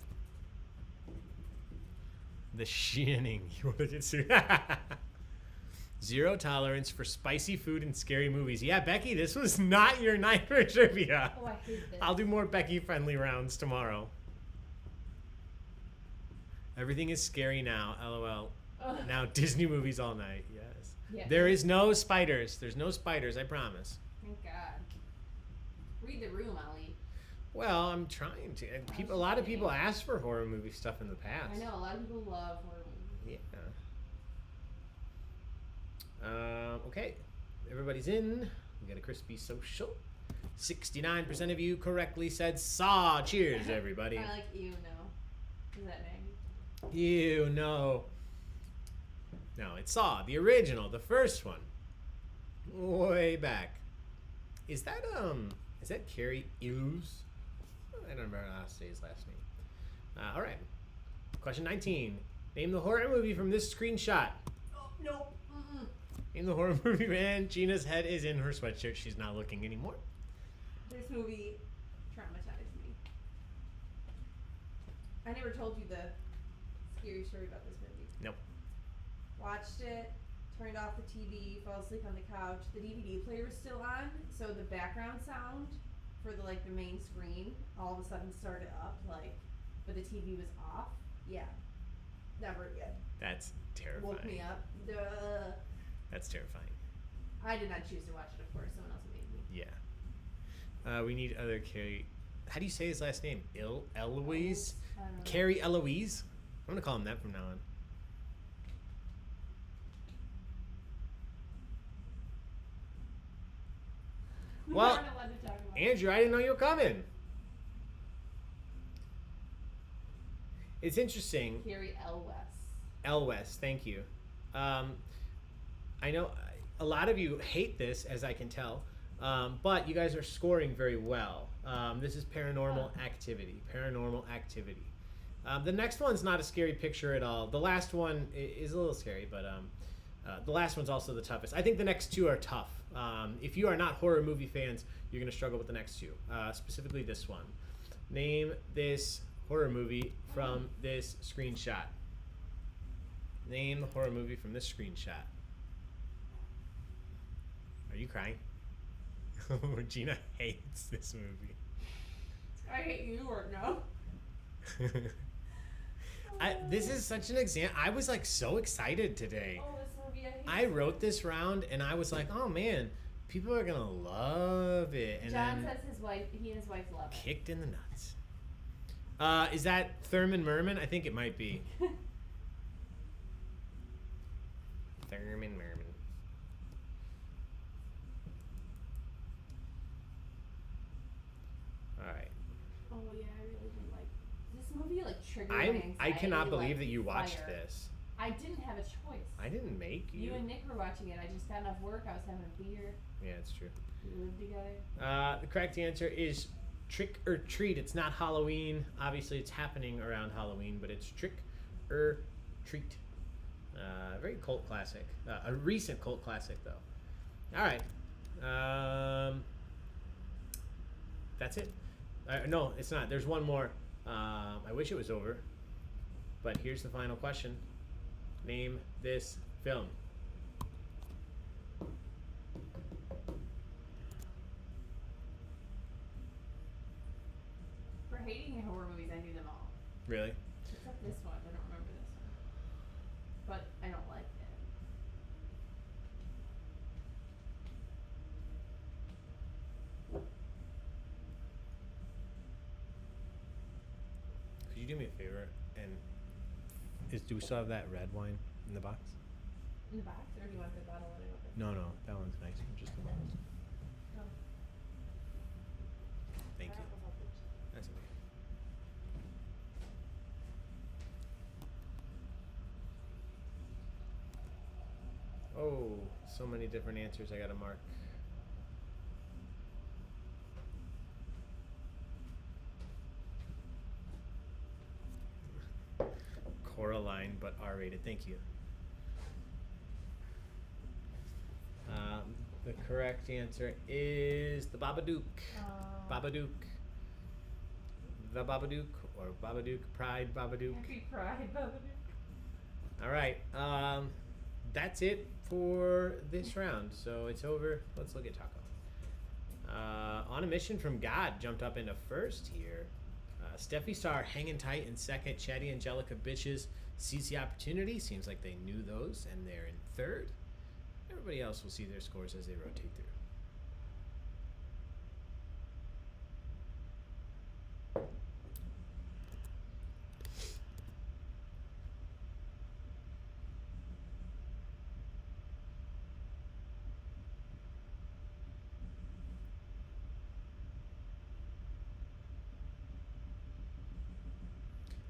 The Shining. You want to get sued? Zero tolerance for spicy food and scary movies. Yeah, Becky, this was not your night for trivia. Oh, I hate this. I'll do more Becky-friendly rounds tomorrow. Everything is scary now. LOL. Ugh. Now Disney movies all night. Yes. Yeah. There is no spiders. There's no spiders, I promise. Thank God. Read the room, Ali. Well, I'm trying to. And a lot of people ask for horror movie stuff in the past. I know, a lot of people love horror movies. Yeah. Okay. Everybody's in. We got a crispy social. 69% of you correctly said Saw. Cheers, everybody. I like you, no. Is that name? Ew, no. No, it's Saw, the original, the first one. Way back. Is that Carrie Elves? I don't remember how to say his last name. All right. Question 19. Name the horror movie from this screenshot. Oh, no. Mm-mm. Name the horror movie, man. Gina's head is in her sweatshirt. She's not looking anymore. This movie traumatized me. I never told you the scary story about this movie. Nope. Watched it, turned off the TV, fell asleep on the couch. The DVD player was still on, so the background sound for the main screen all of a sudden started up, but the TV was off. Yeah, never again. That's terrifying. Woke me up. Duh. That's terrifying. I did not choose to watch it, of course. Someone else made me. Yeah. We need other Carrie. How do you say his last name? Eloise? I don't know. Carrie Eloise? I'm going to call him that from now on. Well, We're not allowed to talk about it. Andrew, I didn't know you were coming. It's interesting. Carrie Elwes. Elwes, thank you. I know a lot of you hate this, as I can tell, but you guys are scoring very well. This is Paranormal Activity. Paranormal Activity. The next one's not a scary picture at all. The last one is a little scary, but the last one's also the toughest. I think the next two are tough. If you are not horror movie fans, you're going to struggle with the next two, specifically this one. Name this horror movie from this screenshot. Name the horror movie from this screenshot. Are you crying? Gina hates this movie. I hate you or no. This is such an example. I was so excited today. Oh, this movie I wrote this round and I was like, oh man, people are gonna love it. And John then says he and his wife love it. kicked in the nuts. Is that Thurman Merman? I think it might be. Thurman Merman. All right. Oh yeah, I really didn't like this movie. Triggered my anxiety. I cannot believe like that you watched fire. this. I didn't have a choice. I didn't make you. You and Nick were watching it. I just got off work. I was having a beer. Yeah, it's true. We lived together. The correct answer is Trick or Treat. It's not Halloween. Obviously, it's happening around Halloween, but it's Trick or Treat. Very cult classic. A recent cult classic, though. All right. That's it. No, it's not. There's one more. I wish it was over. But here's the final question. Name this film. For hating horror movies, I knew them all. Really? Except this one. I don't remember this one. But I don't like it. Could you do me a favor and do we still have that red wine in the box? In the box, or do you want the bottle when I open? No, that one's nice. Just the box. No. Thank I you. don't know about this. That's okay. Oh, so many different answers I gotta mark. Coraline, but R-rated. Thank you. The correct answer is the Babadook. Babadook. The Babadook, or Babadook, Pride Babadook. Happy Pride, Babadook. All right. That's it for this round. So it's over. Let's look at Taco. On a Mission from God jumped up into first here. Steffi Star hanging tight in second. Chatty Angelica Bitches sees the opportunity. Seems like they knew those, and they're in third. Everybody else will see their scores as they rotate through.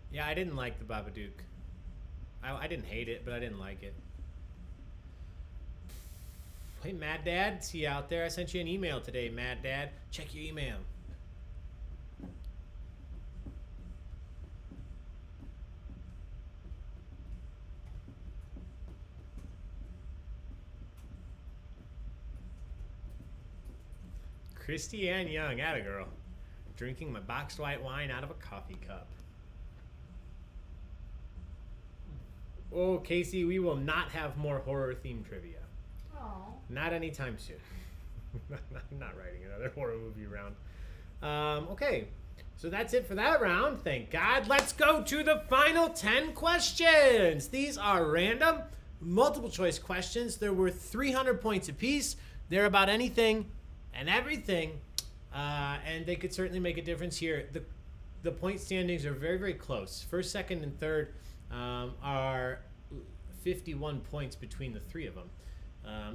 Yeah, I didn't like the Babadook. I didn't hate it, but I didn't like it. Hey, Mad Dad, see you out there. I sent you an email today, Mad Dad. Check your email. Christiane Young, atta girl. Drinking my boxed white wine out of a coffee cup. Oh, Casey, we will not have more horror-themed trivia. Oh. Not anytime soon. I'm not writing another horror movie round. Okay, so that's it for that round. Thank God. Let's go to the final 10 questions. These are random, multiple choice questions. There were 300 points apiece. They're about anything and everything, and they could certainly make a difference here. The point standings are very, very close. First, second, and third are 51 points between the three of them.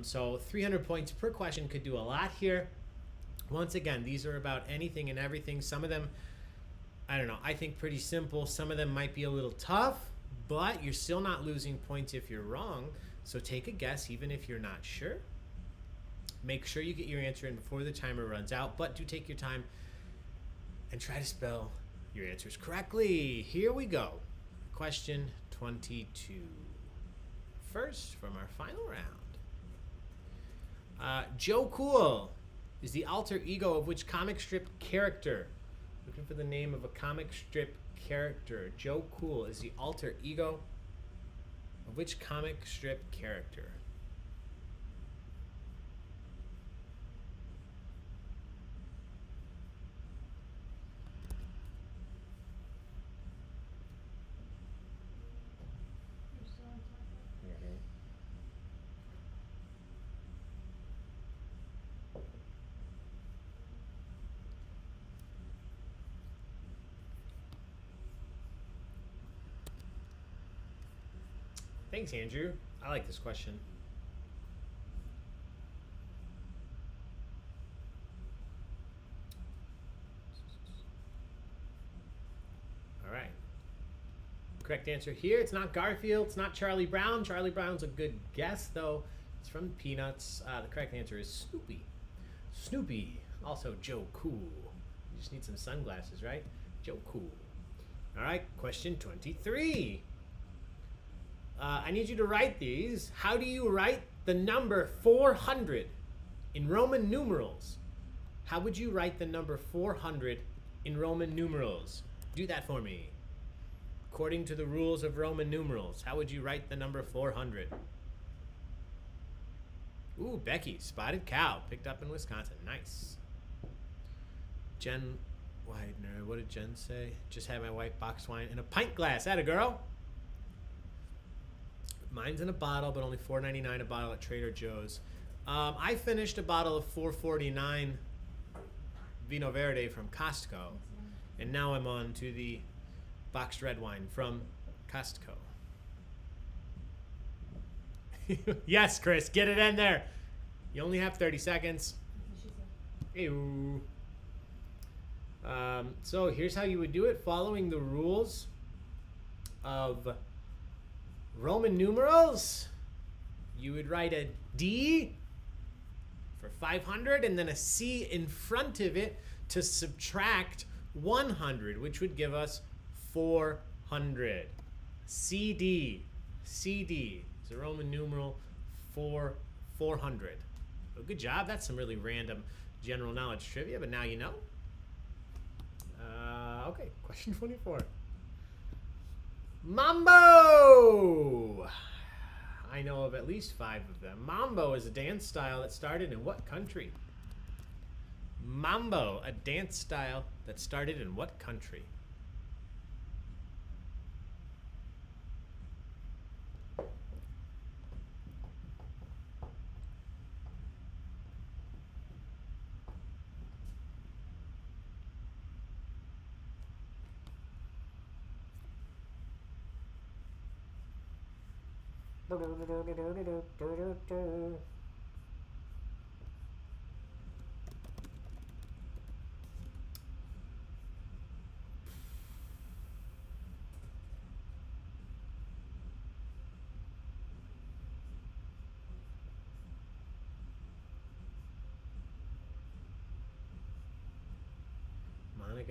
So 300 points per question could do a lot here. Once again, these are about anything and everything. Some of them, I don't know, I think pretty simple. Some of them might be a little tough, but you're still not losing points if you're wrong. So take a guess even if you're not sure. Make sure you get your answer in before the timer runs out, but do take your time and try to spell your answers correctly. Here we go. Question 22. First from our final round. Joe Cool is the alter ego of which comic strip character? Looking for the name of a comic strip character. Joe Cool is the alter ego of which comic strip character? Thanks, Andrew. I like this question. All right. Correct answer here. It's not Garfield. It's not Charlie Brown. Charlie Brown's a good guess, though. It's from Peanuts. The correct answer is Snoopy. Snoopy. Also Joe Cool. You just need some sunglasses, right? Joe Cool. All right. Question 23. I need you to write these. How do you write the number 400 in Roman numerals? How would you write the number 400 in Roman numerals? Do that for me. According to the rules of Roman numerals, how would you write the number 400? Ooh, Becky, spotted cow, picked up in Wisconsin. Nice. Jen Widener, what did Jen say? Just had my white box wine in a pint glass. Atta girl. Mine's in a bottle, but only $4.99 a bottle at Trader Joe's. I finished a bottle of $4.49 Vino Verde from Costco, and now I'm on to the boxed red wine from Costco. Yes, Chris, get it in there. You only have 30 seconds. Ew. So here's how you would do it, following the rules of Roman numerals. You would write a D for 500 and then a C in front of it to subtract 100, which would give us 400. CD. CD is a Roman numeral for 400. Well, good job. That's some really random general knowledge trivia, but now you know. Okay, question 24. Mambo! I know of at least 5 of them. Mambo is a dance style that started in what country? Mambo, a dance style that started in what country?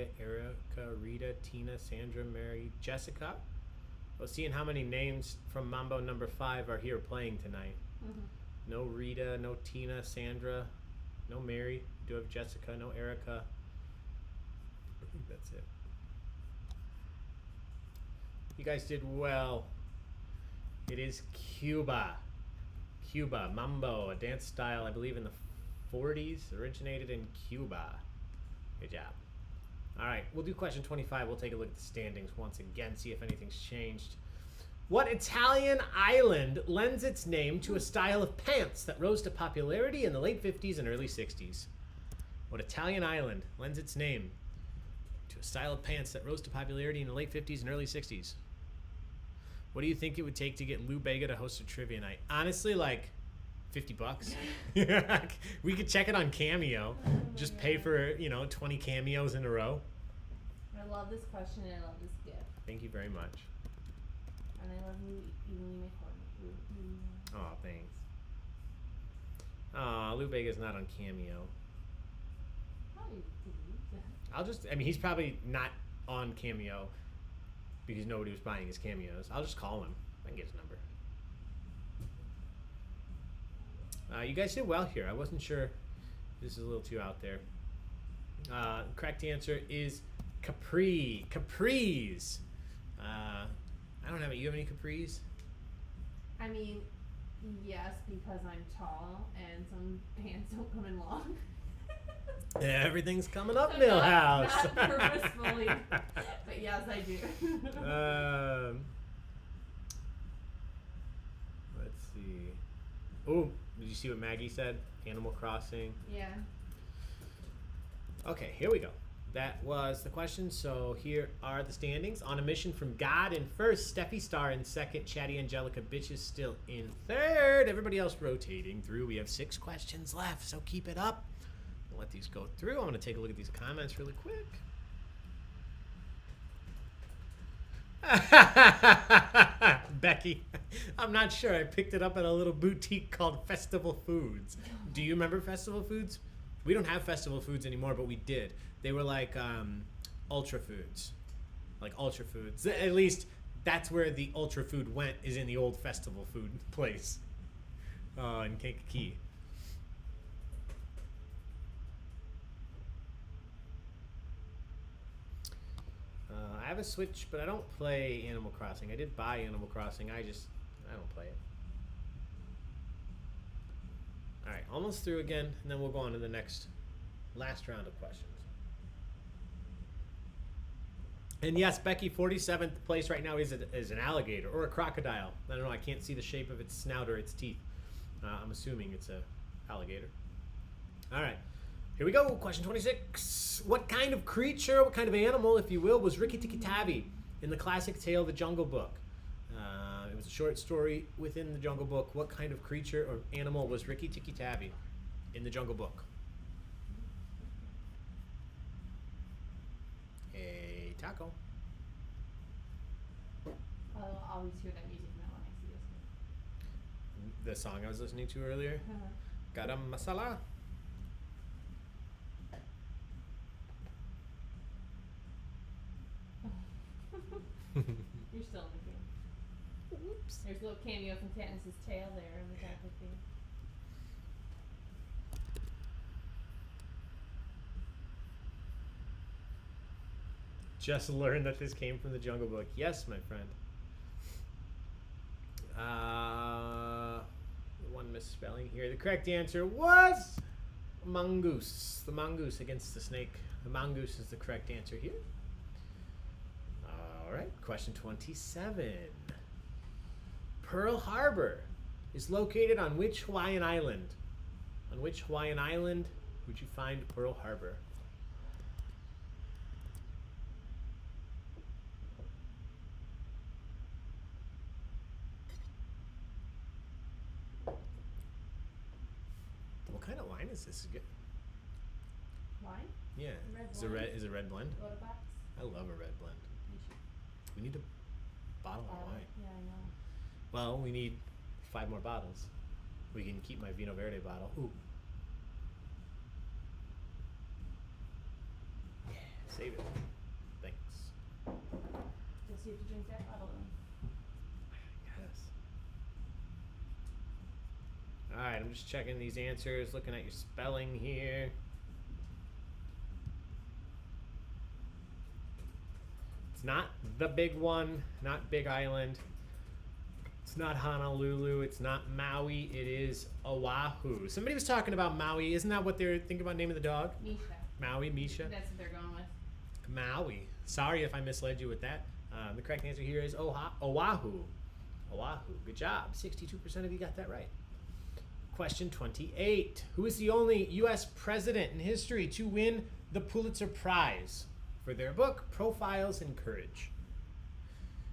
Jessica, Erica, Rita, Tina, Sandra, Mary, Jessica. Well, seeing how many names from Mambo number 5 are here playing tonight. No Rita, no Tina, Sandra, no Mary. We do have Jessica, no Erica. I think that's it. You guys did well. It is Cuba. Cuba, Mambo, a dance style, I believe in the 40s, originated in Cuba. Good job. All right, we'll do question 25. We'll take a look at the standings once again, see if anything's changed. What Italian island lends its name to a style of pants that rose to popularity in the late 50s and early 60s? What Italian island lends its name to a style of pants that rose to popularity in the late 50s and early 60s? What do you think it would take to get Lou Bega to host a trivia night? Honestly, like $50. We could check it on Cameo. Just pay for, 20 cameos in a row. I love this question and I love this gift. Thank you very much. And I love you even when you make fun. Oh, thanks. Aw, Lou Bega's not on Cameo. He's probably not on Cameo because nobody was buying his cameos. I'll just call him. I can get his number. You guys did well here. I wasn't sure. This is a little too out there. Correct answer is capri. Capris. I don't have it. You have any capris? I mean, yes, because I'm tall and some pants don't come in long. Everything's coming up, So Millhouse. Not purposefully, but yes, I do. Let's see. Oh, did you see what Maggie said? Animal Crossing. Yeah. Okay, here we go. That was the question. So here are the standings. On a Mission from God in first, Steffi Star in second, Chatty Angelica Bitches still in third. Everybody else rotating through. We have 6 questions left, so keep it up. We'll let these go through. I'm going to take a look at these comments really quick. Becky, I'm not sure. I picked it up at a little boutique called Festival Foods. Do you remember Festival Foods? We don't have Festival Foods anymore, but we did. They were like Ultra Foods. Like Ultra Foods. At least that's where the Ultra Food went, is in the old Festival Food place in Kankakee. I have a Switch, but I don't play Animal Crossing. I did buy Animal Crossing. I don't play it. All right, almost through again, and then we'll go on to the last round of questions. And yes, Becky, 47th place right now is an alligator or a crocodile. I don't know. I can't see the shape of its snout or its teeth. I'm assuming it's a alligator. All right. Here we go. Question 26. What kind of creature, what kind of animal, if you will, was Rikki-Tikki Tavi in the classic tale, The Jungle Book? It was a short story within The Jungle Book. What kind of creature or animal was Rikki-Tikki Tavi in The Jungle Book? A taco. I'll always hear that music now when I see this. The song I was listening to earlier. Garam masala. You're still in the game. Oops. There's a little cameo from Katniss's tail there in the back of the. Just learned that this came from The Jungle Book. Yes, my friend. One misspelling here. The correct answer was mongoose. The mongoose against the snake. The mongoose is the correct answer here. All right, question 27. Pearl Harbor is located on which Hawaiian island? On which Hawaiian island would you find Pearl Harbor? What kind of wine is this? Wine? Yeah. Red Is wine. it a red blend? Load box? I love a red blend. You should We need a bottle buy of it. wine. Yeah, I know. Well, we need 5 more bottles. We can keep my Vino Verde bottle. Ooh. Yes, save it. Thanks. Guess you have to drink that bottle then. Yes. All right, I'm just checking these answers, looking at your spelling here. It's not the big one, not Big Island. It's not Honolulu. It's not Maui. It is Oahu. Somebody was talking about Maui. Isn't that what they're thinking about naming the dog? Misha. Maui, Misha. That's what they're going with. Maui. Sorry if I misled you with that. The correct answer here is Oahu. Oahu. Good job. 62% of you got that right. Question 28. Who is the only U.S. president in history to win the Pulitzer Prize for their book, Profiles in Courage?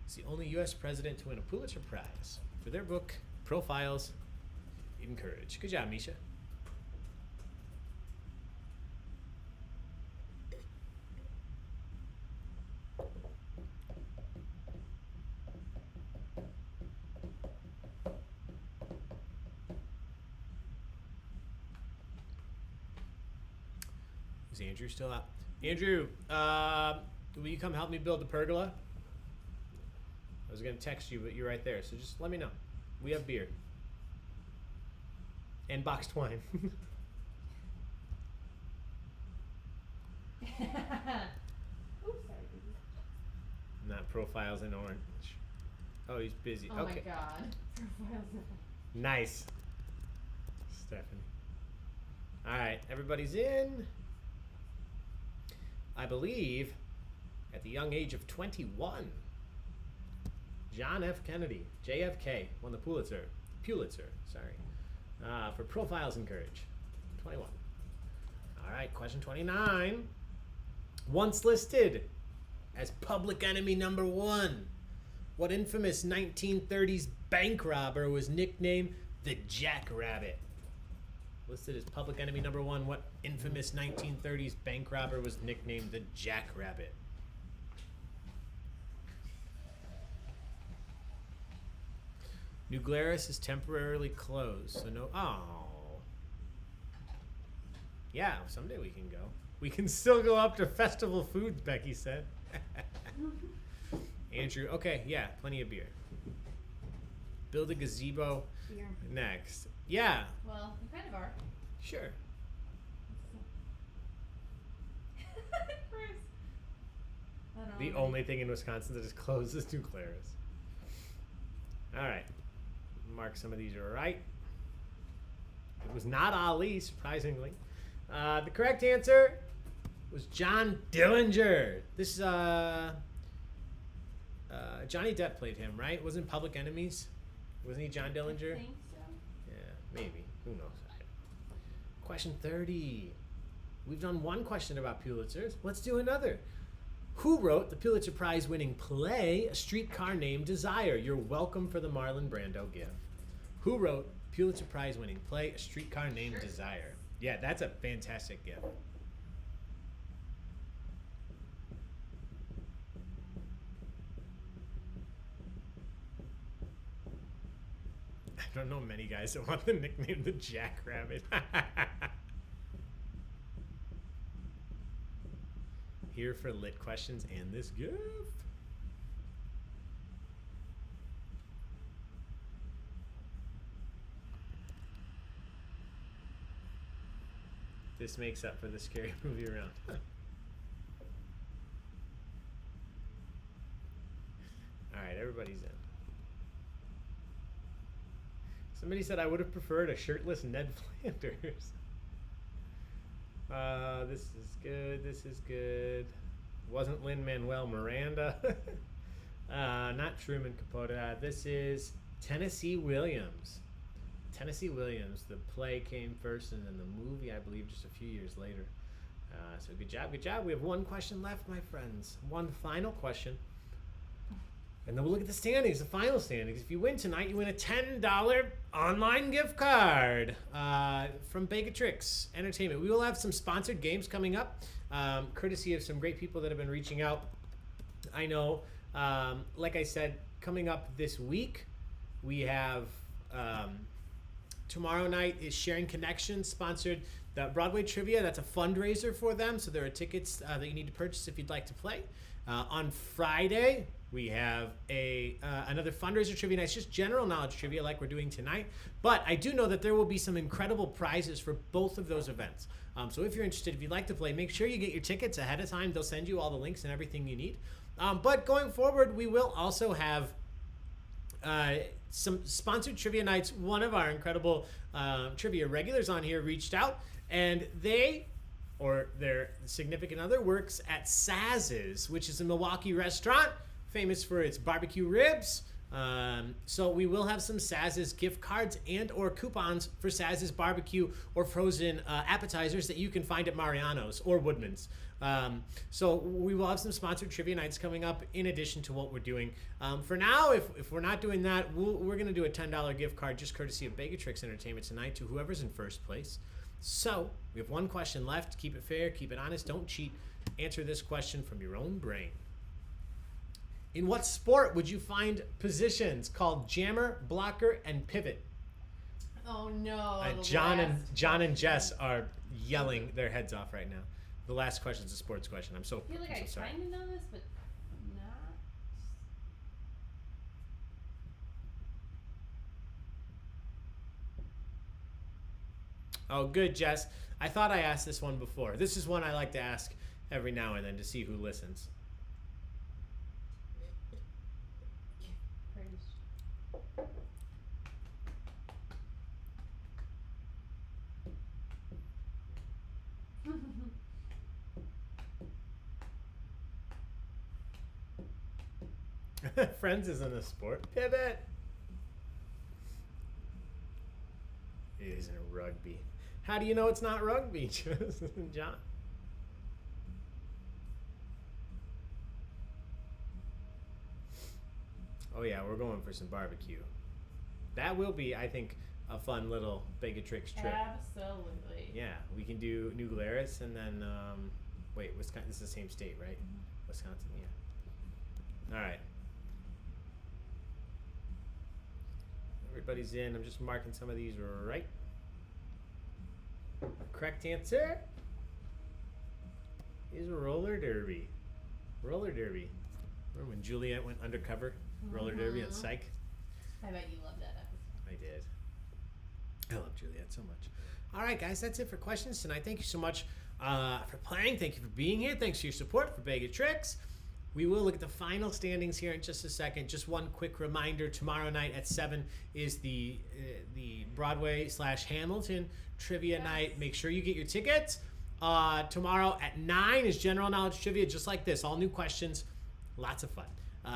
It's the only U.S. president to win a Pulitzer Prize for their book, Profiles in Courage. Good job, Misha. Is Andrew still out? Andrew, will you come help me build the pergola? I was going to text you, but you're right there. So just let me know. We have beer. And boxed wine. Oops, sorry, baby. Not profiles in orange. Oh, he's busy. Oh okay. my god. Profiles in Nice. Stephanie. All right. Everybody's in. I believe at the young age of 21, John F. Kennedy, JFK, won the Pulitzer, for Profiles in Courage. 21. All right, question 29. Once listed as public enemy number 1, what infamous 1930s bank robber was nicknamed the Jackrabbit? Listed as public enemy number 1, what infamous 1930s bank robber was nicknamed the Jackrabbit? New Glarus is temporarily closed, so no. Oh. Yeah, someday we can go. We can still go up to Festival Foods, Becky said. Andrew, okay, yeah, plenty of beer. Build a gazebo beer. next. Yeah, Well, you kind of are. sure. Bruce. I don't The know. only thing in Wisconsin that is closed is New Glarus. All right. Mark some of these are right. It was not Ali, surprisingly. The correct answer was John Dillinger. This Johnny Depp played him, right? Wasn't Public Enemies? Wasn't he John Dillinger? I think so. Yeah, maybe. Who knows? Question 30. We've done one question about Pulitzers. Let's do another. Who wrote the Pulitzer Prize winning play, A Streetcar Named Desire? You're welcome for the Marlon Brando gift. Who wrote Pulitzer Prize winning play, A Streetcar Named Sure. Desire? Yeah, that's a fantastic gift. I don't know many guys that want the nickname the Jackrabbit. Here for lit questions and this gift. This makes up for the scary movie round. All right, everybody's in. Somebody said I would have preferred a shirtless Ned Flanders. This is good. This is good. Wasn't Lin-Manuel Miranda. Not Truman Capote. This is Tennessee Williams. Tennessee Williams. The play came first and then the movie, I believe, just a few years later. So good job, good job. We have one question left, my friends. One final question. And then we'll look at the standings, the final standings. If you win tonight, you win a $10 online gift card from Baig Entertainment. We will have some sponsored games coming up, courtesy of some great people that have been reaching out. I know, like I said, coming up this week, we have tomorrow night is Sharing Connections, sponsored the Broadway Trivia. That's a fundraiser for them, so there are tickets that you need to purchase if you'd like to play. On Friday, we have another fundraiser trivia night. It's just general knowledge trivia like we're doing tonight. But I do know that there will be some incredible prizes for both of those events. So if you're interested, if you'd like to play, make sure you get your tickets ahead of time. They'll send you all the links and everything you need. But going forward, we will also have some sponsored trivia nights. One of our incredible trivia regulars on here reached out, and they or their significant other works at Saz's, which is a Milwaukee restaurant famous for its barbecue ribs. So we will have some Saz's gift cards and or coupons for Saz's barbecue or frozen appetizers that you can find at Mariano's or Woodman's. So we will have some sponsored trivia nights coming up in addition to what we're doing. For now, if we're not doing that, we're going to do a $10 gift card just courtesy of Baig-O-Tricks Entertainment tonight to whoever's in first place. So we have one question left. Keep it fair, keep it honest, don't cheat. Answer this question from your own brain. In what sport would you find positions called jammer, blocker, and pivot? Oh no. John and Jess are yelling their heads off right now. The last question is a sports question. I feel like I sorry. kind of know this, but not. Oh, good, Jess. I thought I asked this one before. This is one I like to ask every now and then to see who listens. Friends isn't a sport. Pivot. It isn't rugby. How do you know it's not rugby, John? Oh yeah, we're going for some barbecue. That will be, I think, a fun little Baig-O-Tricks trip. Absolutely. Yeah, we can do New Glarus and then, wait, Wisconsin. This is the same state, right? Mm-hmm. Wisconsin, yeah. All right. Everybody's in. I'm just marking some of these right. Correct answer is roller derby. Roller derby. Remember when Juliet went undercover? Roller derby on Psych? I bet you loved that episode. I did. I love Juliet so much. All right, guys, that's it for questions tonight. Thank you so much for playing. Thank you for being here. Thanks for your support for Baig-O-Tricks. We will look at the final standings here in just a second. Just one quick reminder, tomorrow night at 7 is the Broadway/Hamilton trivia night. Make sure you get your tickets. Tomorrow at 9 is general knowledge trivia, just like this. All new questions. Lots of fun.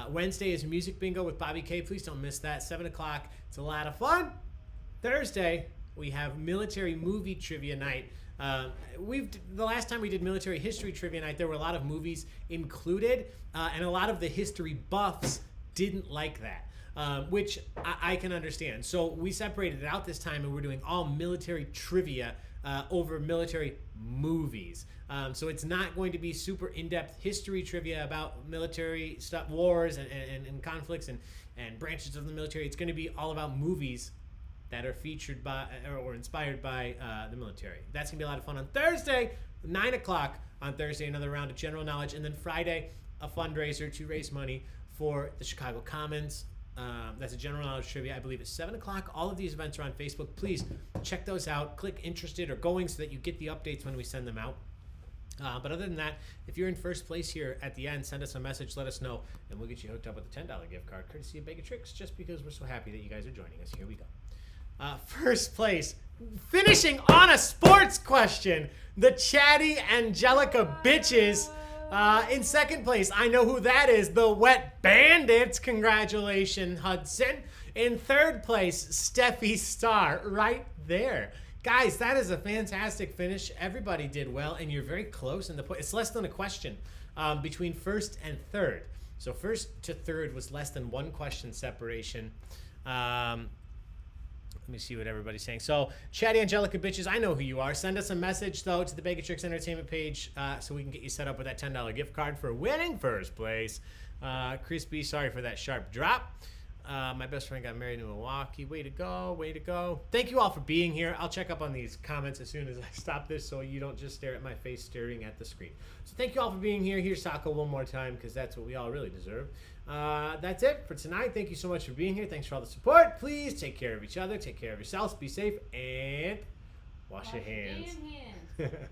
Wednesday is music bingo with Bobby K. Please don't miss that. 7 o'clock. It's a lot of fun. Thursday, we have military movie trivia night. The last time we did military history trivia night, there were a lot of movies included, and a lot of the history buffs didn't like that, which I can understand. So we separated it out this time, and we're doing all military trivia over military movies. So it's not going to be super in-depth history trivia about military stuff, wars and conflicts and branches of the military. It's going to be all about movies that are featured by or inspired by the military. That's going to be a lot of fun on Thursday, 9 o'clock on Thursday, another round of general knowledge. And then Friday, a fundraiser to raise money for the Chicago Commons. That's a general knowledge trivia. I believe it's 7 o'clock. All of these events are on Facebook. Please check those out. Click interested or going so that you get the updates when we send them out. But other than that, if you're in first place here at the end, send us a message, let us know, and we'll get you hooked up with a $10 gift card courtesy of Baig-O-Tricks, just because we're so happy that you guys are joining us. Here we go. First place, finishing on a sports question, the chatty Angelica Bitches. In second place, I know who that is, the Wet Bandits. Congratulations, Hudson. In third place, Steffi Starr, right there. Guys, that is a fantastic finish. Everybody did well, and you're very close in the point. It's less than a question between first and third. So first to third was less than one question separation. Let me see what everybody's saying. So, Chatty Angelica Bitches, I know who you are. Send us a message, though, to the Baig-O-Tricks Entertainment page so we can get you set up with that $10 gift card for winning first place. Crispy, sorry for that sharp drop. My best friend got married in Milwaukee. Way to go. Way to go. Thank you all for being here. I'll check up on these comments as soon as I stop this so you don't just stare at my face staring at the screen. So thank you all for being here. Here's Sako one more time because that's what we all really deserve. That's it for tonight. Thank you so much for being here. Thanks for all the support. Please take care of each other. Take care of yourselves. Be safe and wash your hands. Damn hands.